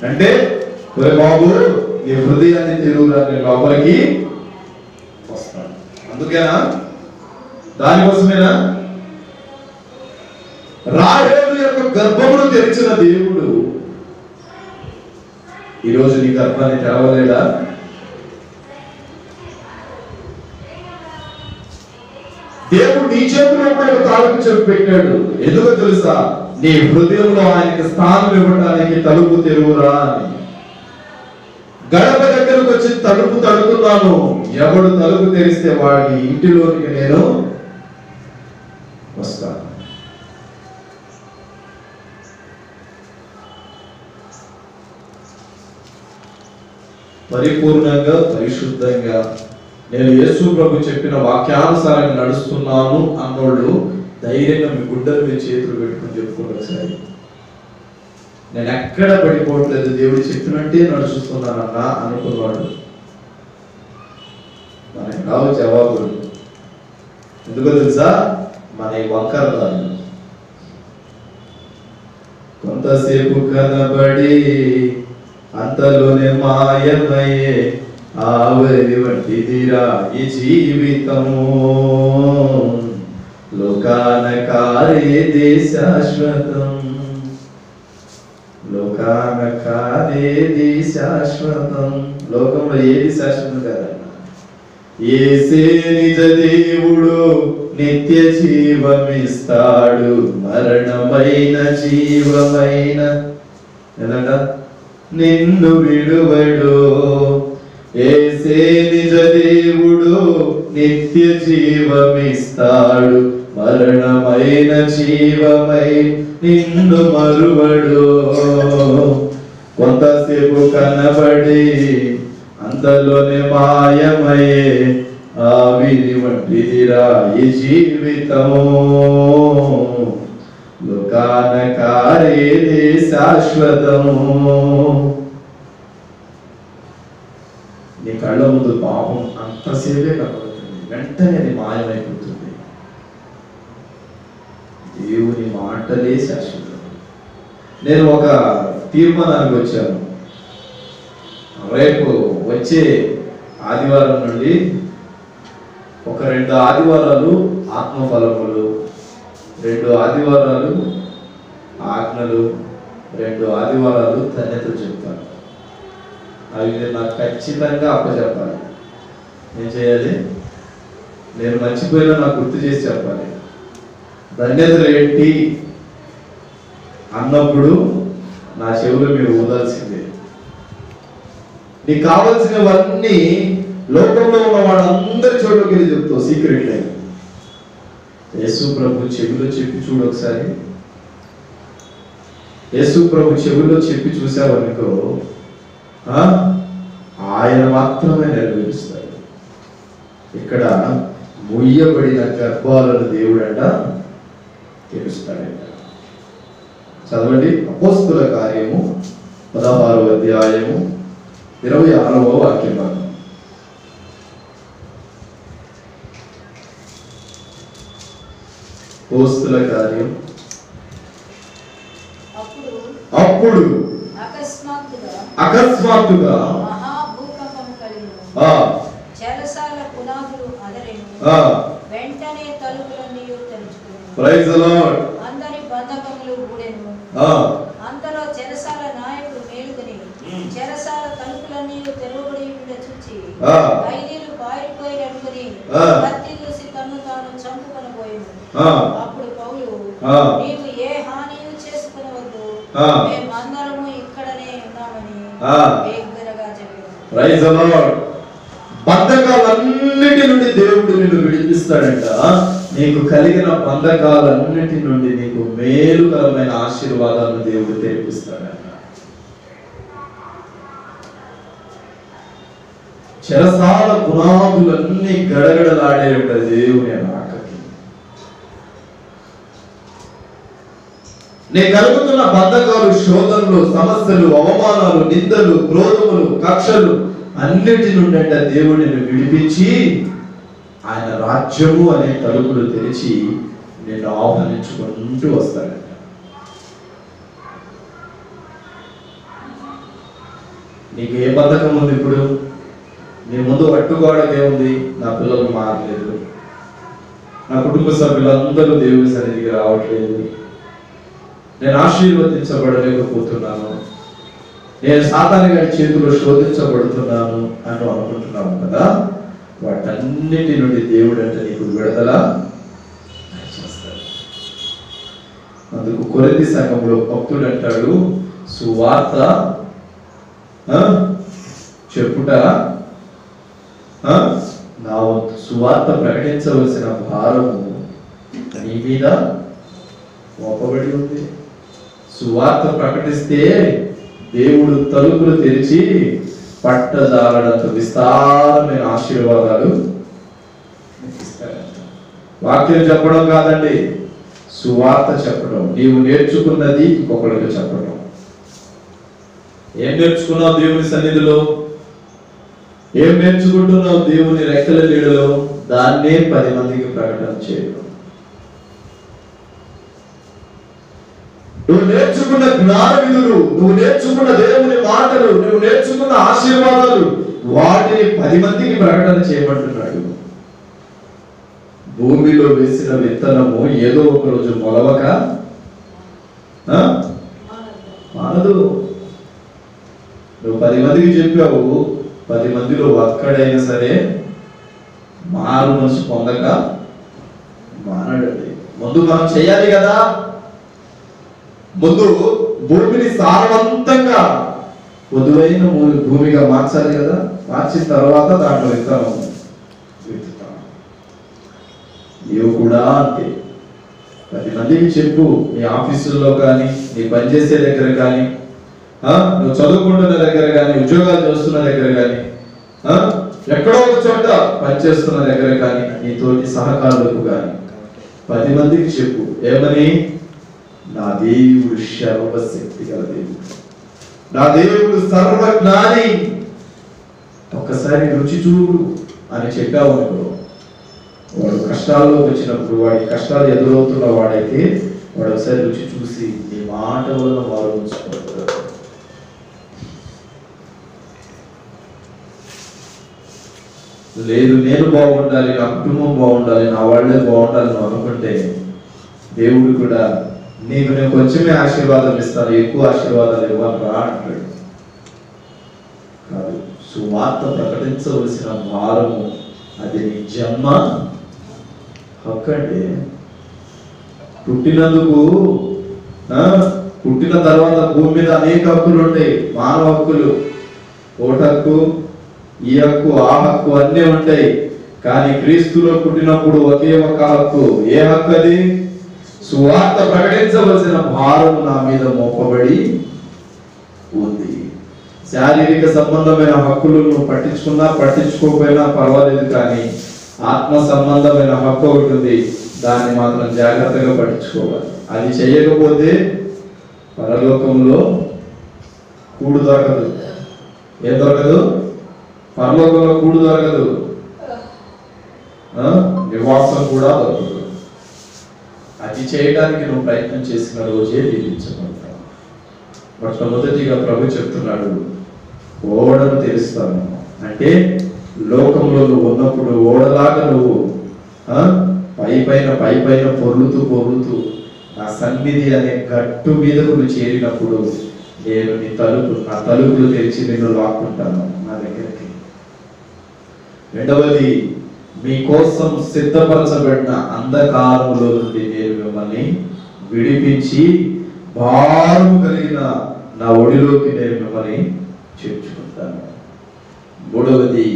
అంటే ఒరే బాబు, నీ హృదయాన్ని తెరువురా, నీ లోపలికి వస్తాడు. అందుకేనా? దానికోసమేనా? రాహేలు యొక్క గర్భమును తెరిచిన దేవుడు ఈరోజు నీ గర్భాన్ని తెరవలేడా? నీ చేతిలో కూడా తాళపు చెవి పెట్టాడు. ఎందుకో తెలుసా? నీ హృదయంలో ఆయనకి స్థానం ఇవ్వడానికి తలుపు తెరువురా అని. గడప దగ్గరకు వచ్చి తలుపు తడుతున్నాను, ఎవడు తలుపు తెరిస్తే వాడి ఇంటిలోనికి నేను వస్తాను. పరిపూర్ణంగా పరిశుద్ధంగా నేను యేసు ప్రభు చెప్పిన వాక్యానుసారంగా నడుస్తున్నాను అన్నోళ్ళు ధైర్యంగా మీ గుడ్డల మీద చేతులు పెట్టుకుని చెప్పుకోండి ఒకసారి. నేను ఎక్కడ పడిపోవట్లేదు, దేవుడు చెప్పినట్టే నడుచుస్తున్నానన్నా అనుకున్నాడు. మనకి రావు జవాబులు. ఎందుకో తెలుసా? మన వంకరదాలు. కొంతసేపు కనబడి అంతలోనే మాయమయ్యే ఆవరి వంటిదిరా ఈ జీవితము, లోకాన కారేది శాశ్వతం, లోకాన కారేది శాశ్వతం. లోకంలో ఏది శాశ్వతం కాదన్న. యేసే నిజ దేవుడు, నిత్య జీవమిస్తాడు, మరణమైన జీవమైన ఏదంట నిన్ను విడువడు. యేసే నిజ దేవుడు, నిత్య జీవమిస్తాడు, మరణమైన జీవమై నిన్ను మరువడు. కొంతసేపు కనబడి అంతలోనే మాయమయ్యే ఆవిరి వంటిదిరా ఈ జీవితము, లోకాన కారేది శాశ్వతము. నీ కళ్ళ ముందు పాపం అంతసేపే కనబడుతుంది, వెంటనే అది మాయమైపోతుంది. దేవుని మాటలే శాశ్వతం. నేను ఒక తీర్మానానికి వచ్చాను. రేపు వచ్చే ఆదివారం నుండి ఒక 2 ఆదివారాలు ఆత్మఫలములు, 2 ఆదివారాలు ఆజ్ఞలు, 2 ఆదివారాలు ధన్యతలు చెప్తాను. అవి నాకు ఖచ్చితంగా అప్పచెప్పాలి. ఏం చేయాలి? నేను మర్చిపోయినా నాకు గుర్తు చేసి చెప్పాలి. ధన్యతలు ఏంటి అన్నప్పుడు నా చెవులు మీరు ఊదాల్సిందే. నీకు కావలసినవన్నీ లోకంలో ఉన్న వాళ్ళందరి చోట్లకి వెళ్ళి చెప్తావు సీక్రెట్ లైన్. యేసు ప్రభు చెవిలో చెప్పి చూడు ఒకసారి. యేసు ప్రభు చెవిలో చెప్పి చూసావనుకో, ఆయన మాత్రమే నెరవేరుస్తాడు. ఇక్కడ ముయ్యబడిన గర్భాలను దేవుడంట తెరుస్తాడంట. చదవండి అపోస్తుల కార్యము 16వ అధ్యాయము 26వ వాక్యం. అపోస్తుల కార్యం. అప్పుడు అకస్మాత్తుగా చెరసాల పునాదులు అదరెను, వెంటనే తలుపులన్నీ తెరుచుకొనెను. Praise the lord. అందరి బంధకములు ఊడెను. అంతలో చెరసాల నాయకుడు మేలుకొని చెరసాల తలుపులన్నీ తెరవబడి ఉండ చూచి ఖైదీలు పారిపోయినట్టుని కత్తి దూసి తన్ను తాను చంపుకొనబోయెను. అప్పుడు పౌలు, నీవు ఏ హానియు చేసుకొనవద్దు, మేమందరము ఇక్కడనే ఉన్నామని బిగ్గరగా చెప్పాడు. Praise the lord. బంధకాలన్నిటి నుండి దేవుడు నిన్ను విడిపిస్తాడంట. నీకు కలిగిన బంధకాలన్నిటి నుండి నీకు మేలుకరమైన ఆశీర్వాదాలను దేవుడు తెరిపిస్తాడంట. చెరసాల పునాదులన్నీ గడగడలాడే ఉంటుంది దేవుని రాకకి. నీ కలుగుతున్న బంధకాలు, శోధనలు, సమస్యలు, అవమానాలు, నిందలు, క్రోధములు, కక్షలు అన్నిటి నుండి దేవుడిని విడిపించి ఆయన రాజ్యము అనే తలుపులు తెరిచి నిన్ను ఆహ్వానించుకుంటూ వస్తాడంట. నీకు ఏ బద్ధకం ఉంది? ఇప్పుడు నీ ముందు పట్టుకోవడం ఏముంది? నా పిల్లలు మారలేదు, నా కుటుంబ సభ్యులందరూ దేవుని సన్నిధికి రావట్లేదు, నేను ఆశీర్వదించబడలేకపోతున్నాను, నేను సాతాను గారి చేతిలో శోధించబడుతున్నాను అని అనుకుంటున్నాను కదా. వాటన్నిటి నుండి దేవుడు అంటే నీకు విడుదల అందుకు కొరింథీ సంఘంలో భక్తుడు అంటాడు, సువార్త చెప్పుట నా వంతు, సువార్త ప్రకటించవలసిన భారము నీ మీద మోపబడి ఉంది. సువార్త ప్రకటిస్తే దేవుడు తలుపులు తెరిచి పట్టజాలడంత విస్తారమైన ఆశీర్వాదాలు ఇస్తారంట. వాక్యం చెప్పడం కాదండి, సువార్త చెప్పడం. నీవు నేర్చుకున్నది ఇంకొకరికి చెప్పడం. ఏం నేర్చుకున్నావు దేవుని సన్నిధిలో? ఏం నేర్చుకుంటున్నావు దేవుని రెక్కల నీడలో? దాన్నే 10 మందికి ప్రకటన చేయడం. నువ్వు నేర్చుకున్న జ్ఞాన విధులు, నువ్వు నేర్చుకున్న దేవుని మాటలు, నువ్వు నేర్చుకున్న ఆశీర్వాదాలు, వాటిని 10 మందికి ప్రకటన చేయమంటున్నాడు. భూమిలో వేసిన విత్తనము ఏదో ఒక రోజు మొలవక మానదు. నువ్వు 10 మందికి చెప్పావు, 10 మందిలో ఒక్కడైనా సరే మారు మనసు పొందక మానడండి. ముందు మనం చేయాలి కదా. ముందు భూమిని సారవంతంగా పొదువైన భూమిగా మార్చాలి కదా. మార్చిన తర్వాత దాంట్లో విత్తనం విత్తుతాం. నీవు కూడా అంతే. 10 మందికి చెప్పు. నీ ఆఫీసుల్లో కానీ, నీ పనిచేసే దగ్గర కానీ, నువ్వు చదువుకుంటున్న దగ్గర కానీ, ఉద్యోగాలు చేస్తున్న దగ్గర కానీ, ఎక్కడో ఒక చోట పనిచేస్తున్న దగ్గర కానీ, నీ తోటి సహకారులకు కానీ 10 మందికి చెప్పు. ఏమని? నా దేవుడు సర్వశక్తి గల దేవుడు, నా దేవుడు సర్వజ్ఞాని, ఒక్కసారి రుచి చూడు అని చెప్పావు అనుకో. వాడు కష్టాల్లో వచ్చినప్పుడు, వాడి కష్టాలు ఎదురవుతున్న వాడైతే వాడు ఒకసారి రుచి చూసి నీ మాట వల్ల వారు ఉంచుకుంటారు. లేదు నేను బాగుండాలి, నా కుటుంబం బాగుండాలి, నా వాళ్ళే బాగుండాలి నువ్వు అనుకుంటే దేవుడు కూడా నీకు నేను కొంచెమే ఆశీర్వాదం ఇస్తాను, ఎక్కువ ఆశీర్వాదాలు ఇవ్వాలి రా అంటాడు. కాదు, సువార్త ప్రకటించవలసిన భారము అది నీ జన్మ హక్కు అండి. పుట్టినందుకు పుట్టిన తర్వాత భూమి మీద అనేక హక్కులు ఉంటాయి. మానవ హక్కులు, ఓటు హక్కు, ఈ హక్కు, ఆ హక్కు అన్నీ ఉంటాయి. కానీ క్రీస్తులో పుట్టినప్పుడు ఒకే ఒక హక్కు. ఏ హక్కు అది? సువార్త ప్రకటించవలసిన భారం నా మీద మోపబడి ఉంది. శారీరక సంబంధమైన హక్కులు నువ్వు పట్టించుకున్నా పట్టించుకోకపోయినా పర్వాలేదు, కానీ ఆత్మ సంబంధమైన హక్కు ఒకటి ఉంది. దాన్ని మాత్రం జాగ్రత్తగా పట్టించుకోవాలి. అది చేయకపోతే పరలోకంలో కూడు దొరకదు. ఏం దొరకదు? పరలోకంలో కూడు దొరకదు, నివాసం కూడా దొరకదు. అది చేయడానికి నువ్వు ప్రయత్నం చేసిన రోజే దీవించబడతావు. మొట్టమొదటిగా ప్రభు చెప్తున్నాడు, ఓడను తెరుస్తాను. అంటే లోకంలో నువ్వు ఉన్నప్పుడు ఓడలాగా నువ్వు పై పైన పొర్లుతూ నా సన్నిధి అనే గట్టు మీదకు నువ్వు చేరినప్పుడు నేను నా తలుపులు తెరిచి నిన్ను లాక్కుంటాను నా దగ్గరికి. రెండవది, మీకోసం సిద్ధపరచబడిన అంధకారములో నుండి నేను మిమ్మల్ని విడిపించి భారము కలిగిన నా ఒడిలోకి నేను మిమ్మల్ని చేర్చుకుంటాను. మూడవది,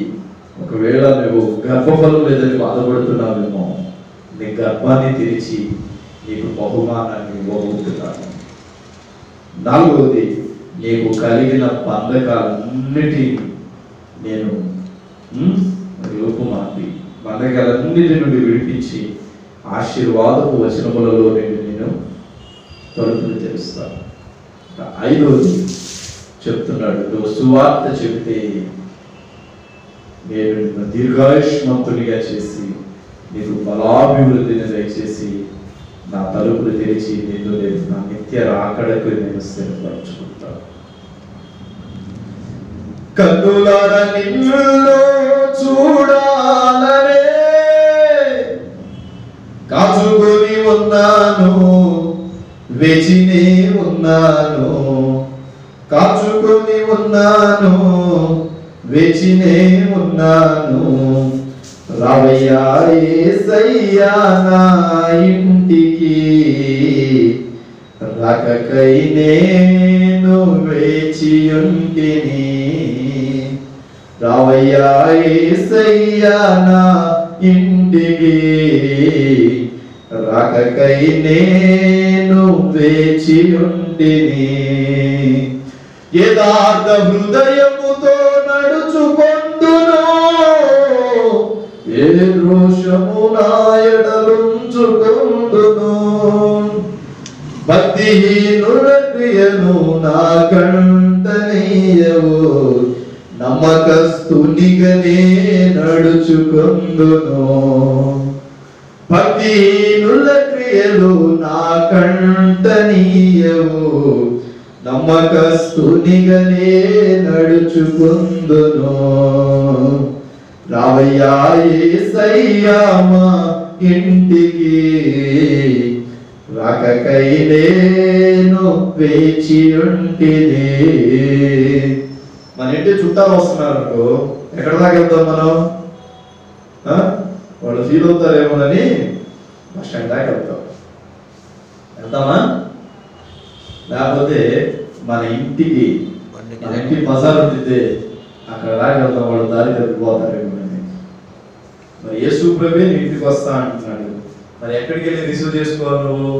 ఒకవేళ నువ్వు గర్భఫలం లేదని బాధపడుతున్నావేమో, నీ గర్భాన్ని తెరిచి నీకు బహుమానాన్ని ఇవ్వబోతున్నాను. నాలుగవది, నీకు కలిగిన బంధకాలన్నిటి నేను రూపుమాపి బంధకాలన్నిటి నుండి విడిపించి ఆశీర్వాదపు వచనములలో నేను తలుపులు తెరుస్తాను. ఐదవది చెప్తున్నాడు, నువ్వు సువార్త చెబితే నేను నిన్ను దీర్ఘాయుష్మంతునిగా చేసి నీకు బలాభివృద్ధిని దయచేసి నా తలుపులు తెరిచి నిన్ను నేను నా నిత్య రాకడకు నేను స్థిరపరచుకుంటాను. కన్నులారా నిన్ను చూడాలనే కాచుకొని ఉన్నాను, వేచినే ఉన్నాను, కాచుకొని ఉన్నాను, వేచినే ఉన్నాను. రావయ్యా యేసయ్యా నా ఇంటికి, రాకకై నేను వేచియుంటిని, రావయ్యా యేసయ్యా నా ఇంటికి. రాకకై నేను వేచియుంటిని, యథార్థ హృదయముతో నడుచుకొందును, ఏ రోషము నా ఎడలుంచుకొందును. భక్తిహీనుల క్రియను నా కంటనీయవు, నమ్మకస్తునిగనే నడుచుకొందును. భక్తిహీనుల క్రియలు నా కంటనీయవు, నమ్మకస్తునిగనే నడుచుకొందును. రావయ్యా యేసయ్యా మా ఇంటికి, రాకకై నేను వేచియుంటిని. మన ఇంటి చుట్టాలు వస్తున్నారు, ఎక్కడ దాకా వెళ్తాం మనం? వాళ్ళు ఫీల్ అవుతారేమోనని బస్ స్టాండ్ దాకా వెళ్తామా? లేకపోతే మన ఇంటికి బజార్ ఉంటుంది, అక్కడ దాకా వెళ్తాం, వాళ్ళు దారి తప్పిపోతారేమోనని. మరి యేసు ప్రభువే నీ ఇంటికి వస్తా అంటున్నాడు. మరి ఎక్కడికి వెళ్ళి రిసీవ్ చేసుకోవాలి? నువ్వు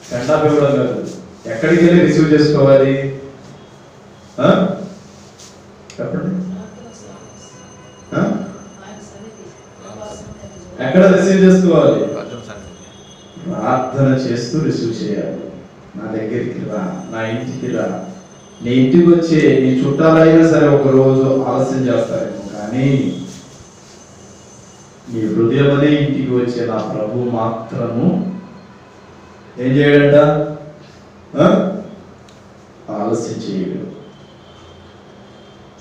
సెంటాప్ ఇవ్వడం కాదు, ఎక్కడికి వెళ్ళి రిసీవ్ చేసుకోవాలి చెప్పండి? ఎక్కడ రిసీవ్ చేసుకోవాలి? ప్రార్థన చేస్తూ రిసీవ్ చేయాలి. నా దగ్గరికి రా, నా ఇంటికి రా. నీ ఇంటికి వచ్చే నీ చుట్టాలైనా సరే ఒక రోజు ఆలస్యం చేస్తారేమో, కానీ నీ హృదయం అనే ఇంటికి వచ్చే నా ప్రభు మాత్రము ఏం చేయడంట? ఆలస్యం చేయడు.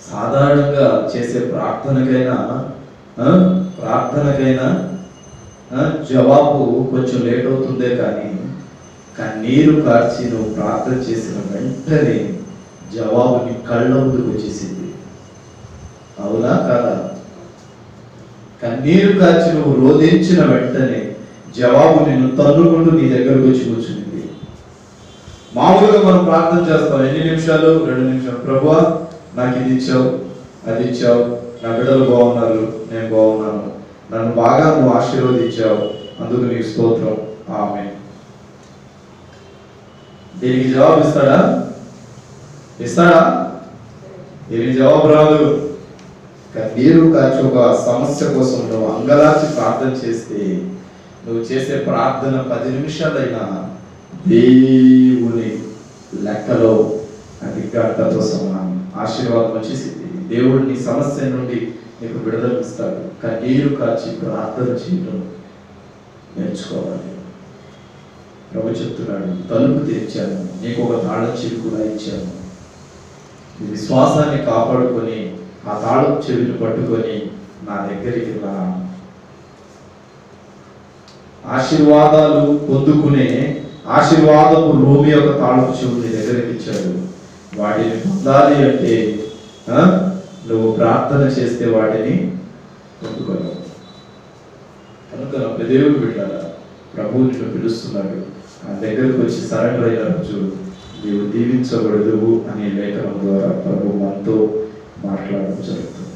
సాధారణంగా చేసే ప్రార్థనకైనా జవాబు కొంచెం లేట్ అవుతుందే, కానీ కన్నీరు కార్చి నువ్వు ప్రార్థన చేసిన వెంటనే జవాబు నీ కళ్ళ ముందుకు వచ్చేసింది. అవునా కాదా? కన్నీరు కార్చి నువ్వు రోధించిన వెంటనే జవాబు నిన్ను తన్నుకుంటూ నీ దగ్గరకు వచ్చి కూర్చుంది. మామూలుగా మనం ప్రార్థన చేస్తాం, ఎన్ని నిమిషాలు? 2 నిమిషాలు. ప్రభువా నాకు ఇది ఇచ్చావు, అది ఇచ్చావు, నా బిడ్డలు బాగున్నారు, నేను బాగున్నాను, నన్ను బాగా నువ్వు ఆశీర్వదించావు, అందుకు నీకు స్తోత్రం, ఆమేన్. దీనికి జవాబు ఇస్తాడా? దీనికి జవాబు రాదు. కన్నీరు కార్చి ఒక సమస్య కోసం నువ్వు అంగలార్చి ప్రార్థన చేస్తే, నువ్వు చేసే ప్రార్థన 10 నిమిషాలైనా దేవుని లెక్కలో అది గంటతో సమానం. ఆశీర్వాదం వచ్చేసింది. దేవుడు నీ సమస్య నుండి నీకు విడుదల ఇస్తాడు. కన్నీరు కార్చి ప్రార్థన చేయడం నేర్చుకోవాలి. ప్రభు చెప్తున్నాడు, తలుపు తెరిచాను, నీకు ఒక తాళం చెవి కూడా ఇచ్చాను. నీ విశ్వాసాన్ని కాపాడుకొని ఆ తాళం చెవిని పట్టుకొని నా దగ్గరికి రా. ఆశీర్వాదాలు పొందుకునే ఆశీర్వాదపు రూమి యొక్క తాళపు చెవుని దగ్గరికి ఇచ్చాడు. వాటిని పొందాలి అంటే నువ్వు ప్రార్థన చేస్తే వాటిని పొందుకోలేవు. కనుక దేవుడు బిడ్డలారా, ప్రభువు నిన్ను పిలుస్తున్నాడు. ఆ దగ్గరకు వచ్చి సరెండర్ అయిన రోజు నీవు దీవించబడదువు అనే లేఖనం ద్వారా ప్రభు మనతో మాట్లాడడం జరుగుతుంది.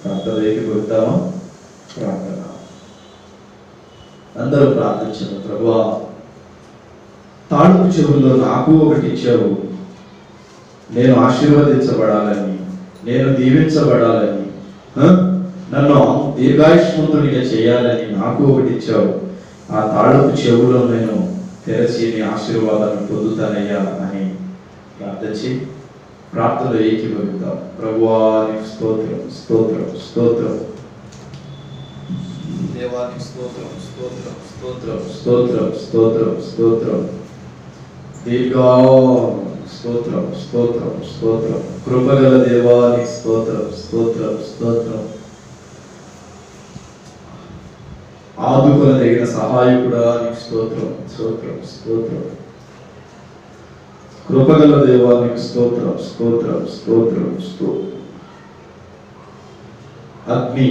ప్రార్థన దగ్గరికి వద్దామా? ప్రార్థన అందరూ ప్రార్థించారు. ప్రభువా, తాళపు చెవుల్లో నాకు ఒకటి ఇచ్చావు, నేను ఆశీర్వదించబడాలని, నేను దీవించబడాలని, నన్ను దీర్ఘాయుష్మంతునిగా చేయాలని నాకు ఒకటి ఇచ్చావు. ఆ తాళపు చెవులో నేను తెరచి నీ ఆశీర్వాదాన్ని పొందుతానయ్యా అని ప్రార్థించి ప్రార్థనలో ఏకీభవిద్దాం. ప్రభువా నీకు స్తోత్రం, స్తోత్రం, స్తోత్రం. దేవానికి స్తోత్రం, స్తోత్రం, స్తోత్రం, స్తోత్రం, స్తోత్రం, స్తోత్రం. దీర్ఘా స్తోత్రం, స్తోత్రం, స్తోత్రం. కృపగల దేవానికి స్తోత్రం, స్తోత్రం, స్తోత్రం. ఆదుకొనదగిన సహాయకుడా నీకు స్తోత్రం, స్తోత్రం, స్తోత్రం. కృపగల దేవానికి స్తోత్రం, స్తోత్రం, స్తోత్రం, స్తోత్రం. అగ్ని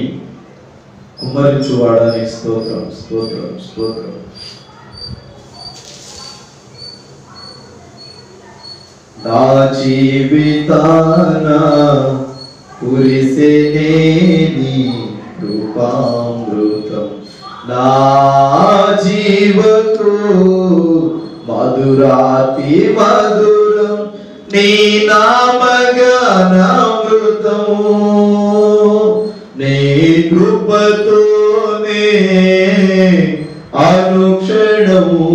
కుమ్మరించువాడానికి స్తోత్రం, స్తోత్రం, స్తోత్రం. నా జీవితాన కురిసెనే నీ కృపామృతం నా జీవకు మధురాతి మధురం నీ నామగానామృతం నీ కృపతోనే అనుక్షణము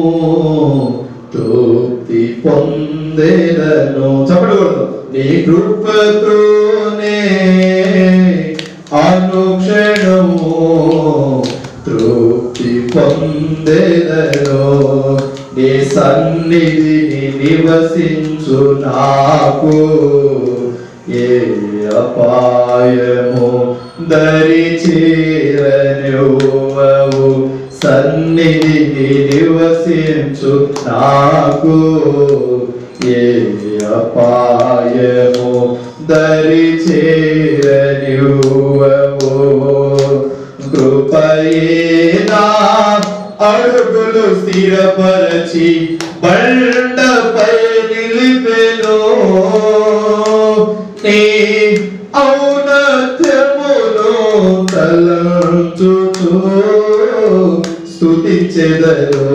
తృప్తి పొందేదను చెప్పకూడదు నీ కృపతోనే అనుక్షణము తృప్తి పొందేదను నీ సన్నిధిని నివసించు నాకు ఏ అపాయము దరి చేరనివ్వవు సన్నిధిని నివసించు నాకు ఏ అపాయము దరి చేరనివ్వవు కృపయేనా అడుగులు స్థిరపరచి బండపై నిలిపెను నీ ఔన్నత్యమును తలంచుచు స్తుతించెదను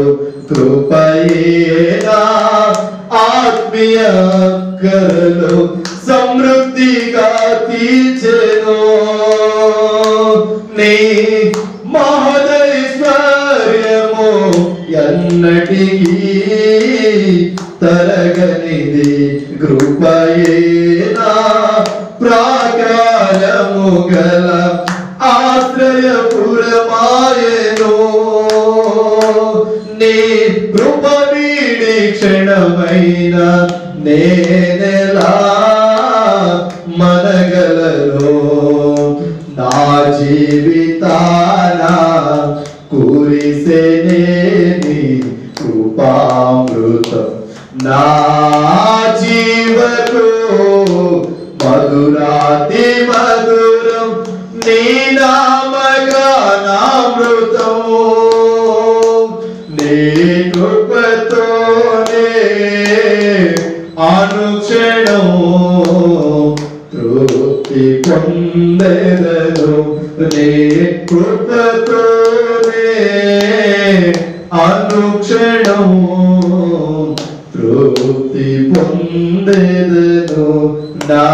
కృపయేనా ఆత్మీయ కరలు సమృద్ధిగా తీర్చెను నీ మహదైశ్వర్యము ఎన్నటికీ తరగనిది కృపయేనా ప్రాకారము గల ఆశ్రయపురమాయెను నీ కృప వీడి క్షణమైన నేనెలా మనగలను నా జీవితాన కురిసెనే నీ కృపామృతం నా జీవకు మధురాతి మధురం నీ నామగానామృతం నీ కృపతోనే అనుక్షణం తృప్తి పొందెదను నీ కృపతోనే అనుక్షణం తృప్తి పొందెదను నా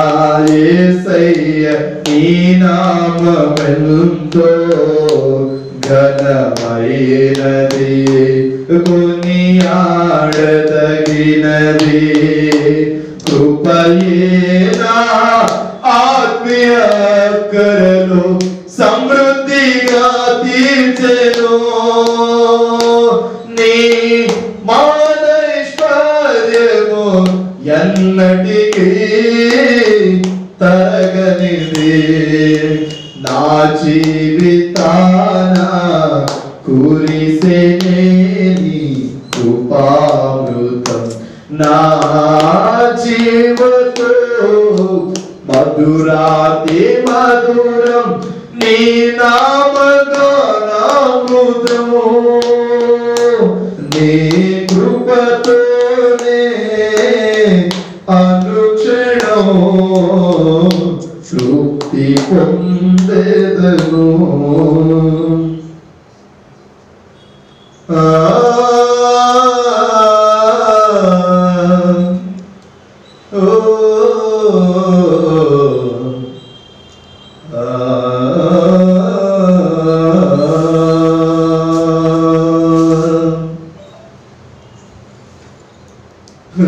యేసయ్య నీ నామమెంతో ఘనమైనది కొనియాడదగినది కృపయేనా ఆత్మీయ కరలు సమృద్ధిగా తీర్చెను నీ మానైశ్వర్యము ఎన్నటికీ తరగనిది నా జీవితాన కురిసెనే నీ కృపామృతం నా జీవతో మధురాతి మధురం నీ నామగానామృతము నీ కృపతోనే అనుక్షణము తృప్తి పొందెదను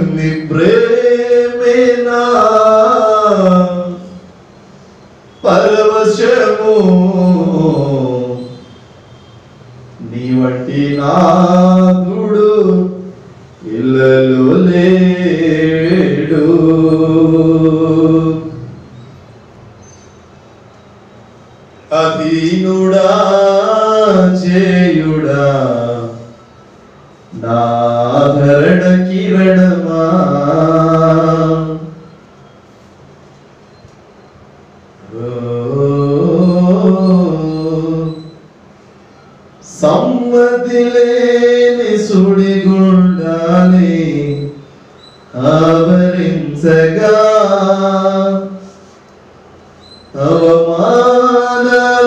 నీ ప్రేమేనా పరవశము నీ వంటి నాథుడు ఇళ్ళలో లేడు అధీనుడా చేయుడా నాధరణ కిరణమా సమ్మతి లేని సుడిగుండాలి ఆవరించు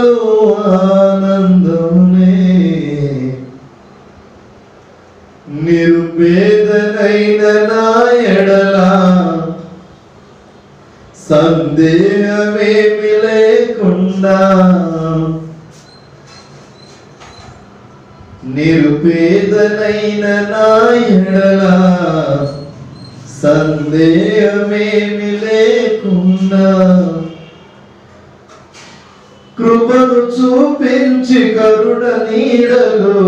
నాలో ఆనందమునే, నిరుపేదనైన నా ఎడల సందేహమేమి లేకుండా, నిరుపేదనైన నా ఎడల సందేహమేమి లేకుండా, కృపను చూపించి కరుణ నీడలో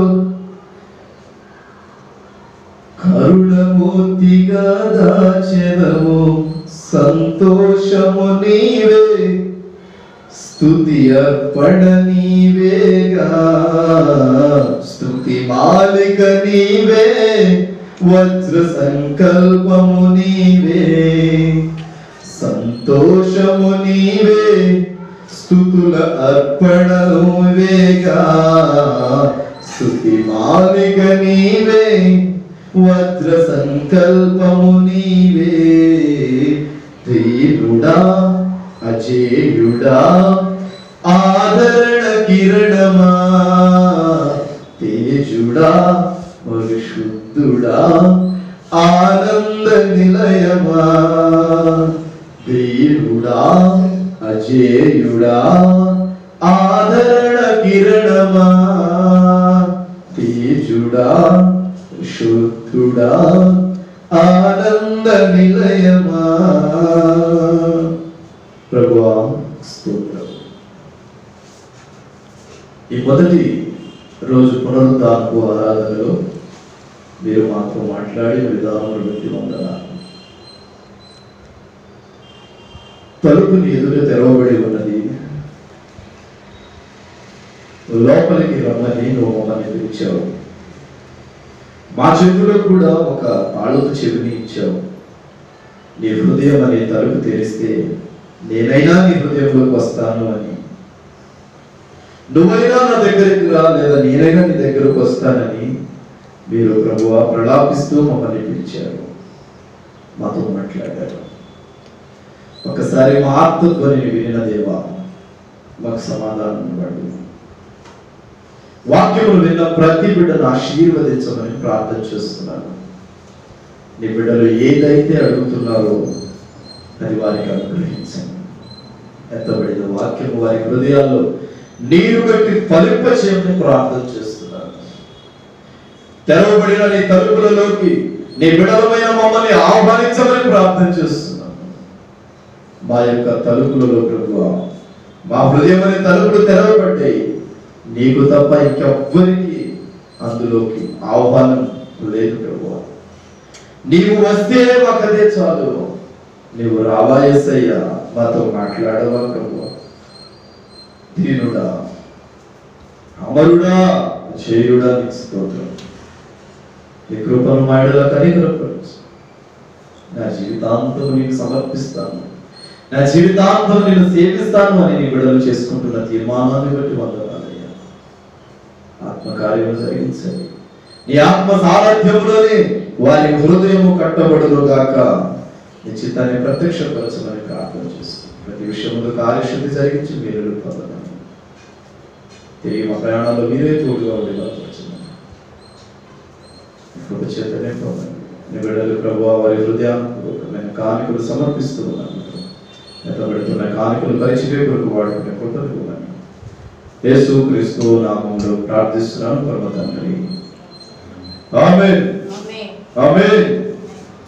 కరుణమూర్తిగా దాచెదము. సంతోషము నీవే, స్తుతి అర్పణ నీవేగా, స్తుతి మాలిక నీవే, వజ్ర సంకల్పము నీవే. సంతోషము నీవే, స్తుతుల అర్పణ నీవేగా, స్తుతి మాలిక నీవే, వజ్ర సంకల్పము నీవే. ధీరుడా అజేయుడా ఆదరణ కిరణమా, తేజుడా పరిశుద్ధుడా ఆనంద నిలయమా. ధీరుడా అజేయుడా ఆదరణ కిరణమా, తేజుడా శుద్ధుడా ఆనంద నిలయమా. ప్రభువా స్తోత్రం. ఈ మొదటి రోజు పునరుద్ధానపు ఆరాధనలో మీరు మాతో మాట్లాడిన విధానములు బట్టి వందనాలు. తలుపుని ఎదుట తెరవబడి ఉన్నది, లోపలికి రమ్మని నువ్వు మమ్మల్ని పిలిచావు. మా చేతుల్లో కూడా ఒక తాళపు చెవిని ఇచ్చావు. నీ హృదయం అనే తలుపు తెరిస్తే నేనైనా నీ హృదయంలోకి వస్తాను అని, నువ్వైనా నా దగ్గరికి రా, లేదా నేనైనా నీ దగ్గరకు వస్తానని మీరు ప్రభువా ప్రలాపిస్తూ మమ్మల్ని పిలిచారు, మాతో మాట్లాడారు. ఒకసారి మా ఆత్మధ్వనిని వినిన దేవా మాకు సమాధానం ఇవ్వండి. వాక్యములు విన్న ప్రతి బిడ్డను ఆశీర్వదించమని ప్రార్థన చేస్తున్నాను. నీ బిడ్డలు ఏదైతే అడుగుతున్నారో అది వారికి అనుగ్రహించండి. ఎత్తబడిన వాక్యము వారి హృదయాల్లో నీరు కట్టి ఫలింప చేయమని ప్రార్థన చేస్తున్నాను. తెరవబడిన నీ తలుపులలోకి నీ బిడ్డలమైన మమ్మల్ని ఆహ్వానించమని ప్రార్థన చేస్తున్నాను. మా యొక్క తలుపులలో ప్రభువా మా హృదయం అనే తలుపులు తెరవబడ్డాయి. నీకు తప్ప ఇంకెవ్వరికి అందులోకి ఆహ్వానం లేదు ప్రభువా. నీవు వస్తే మాకదే చాలు. నీవు రావాయసయ్యా, మాతో మాట్లాడవా ప్రభువా. దీనుడా అమరుడా చేయుడా నీకు స్తోత్రం. నీ కృపను మాయడలా కనికరపరచు. నా జీవితాంతం నీకు సమర్పిస్తాను, నా జీవితాంతం నేను సేవిస్తాను అని నీ బిడ్డలు చేసుకుంటున్న తీర్మానాన్ని బట్టి వందనాలయ్యా. ఆత్మకార్యము జరిగించండి. నీ ఆత్మ సారథ్యంలోనే వారి హృదయము కట్టబడును గాక. నీ చిత్తాన్ని ప్రత్యక్షపరచమని ప్రార్థన చేస్తుంది. ప్రతి విషయంలో కార్యశుద్ధి జరిగించి మీరు పొందమని, తిరిగి మా ప్రయాణాల్లో మీరే తోడుగా ఉండేలాపరచమని కృప చేతనే పొందండి. నీ బిడ్డలు ప్రభువా వారి హృదయాత్మకమైన కానుకలు సమర్పిస్తూ ఉన్నాను. ఎత్తబడుతున్న కానుకలు పరిచయ కొరకు వాడుకునే కృపను ఇవ్వమని యేసు క్రీస్తు నామములో ప్రార్థిస్తున్నాను పరమ తండ్రి. ఆమేన్. ఆమేన్.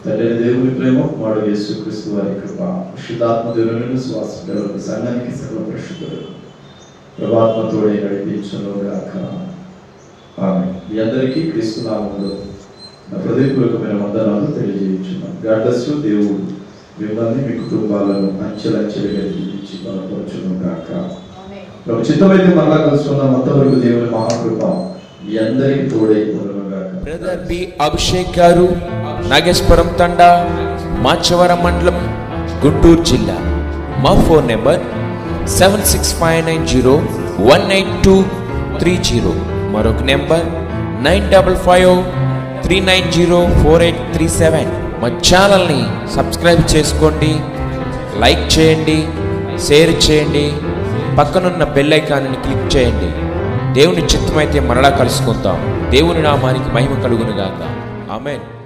తండ్రి దేవుని ప్రేమ, వాడు యేసు క్రీస్తు వారి కృప, పరిశుద్ధాత్మ దేవుని శ్వాస సంఘానికి సకల పరిశుద్ధులు ప్రభాత్మతోడే నడిపించును గాక. ఆమేన్. మీ అందరికీ క్రీస్తు నామములో నా హృదయపూర్వకమైన వందనాలు తెలియజేయుచున్నాను. God bless you. దేవుడు మిమ్మల్ని మీ కుటుంబాలను అంచెలంచెలుగా దీవించి బలపరచును గాక. ప్రభు చిత్తమైతే మరలా కలుసుకుందాం. అంతవరకు దేవుని మహాకృప మీ అందరికీ తోడై ఉండును గాక. బ్రదర్ బి అభిషేక్ గారు, నాగేశ్వరం తండా, మాచవరం మండలం, గుంటూరు జిల్లా. మా ఫోన్ నెంబర్ 7659018230. మరొక నెంబర్ 9553904837. మా ఛానల్ని సబ్స్క్రైబ్ చేసుకోండి, లైక్ చేయండి, షేర్ చేయండి, పక్కనున్న బెల్ ఐకాన్ని క్లిక్ చేయండి. దేవుని చిత్తమైతే మరలా కలుసుకుందాం. దేవుని నామానికి మహిమ కలుగునుగాక. ఆమేన్.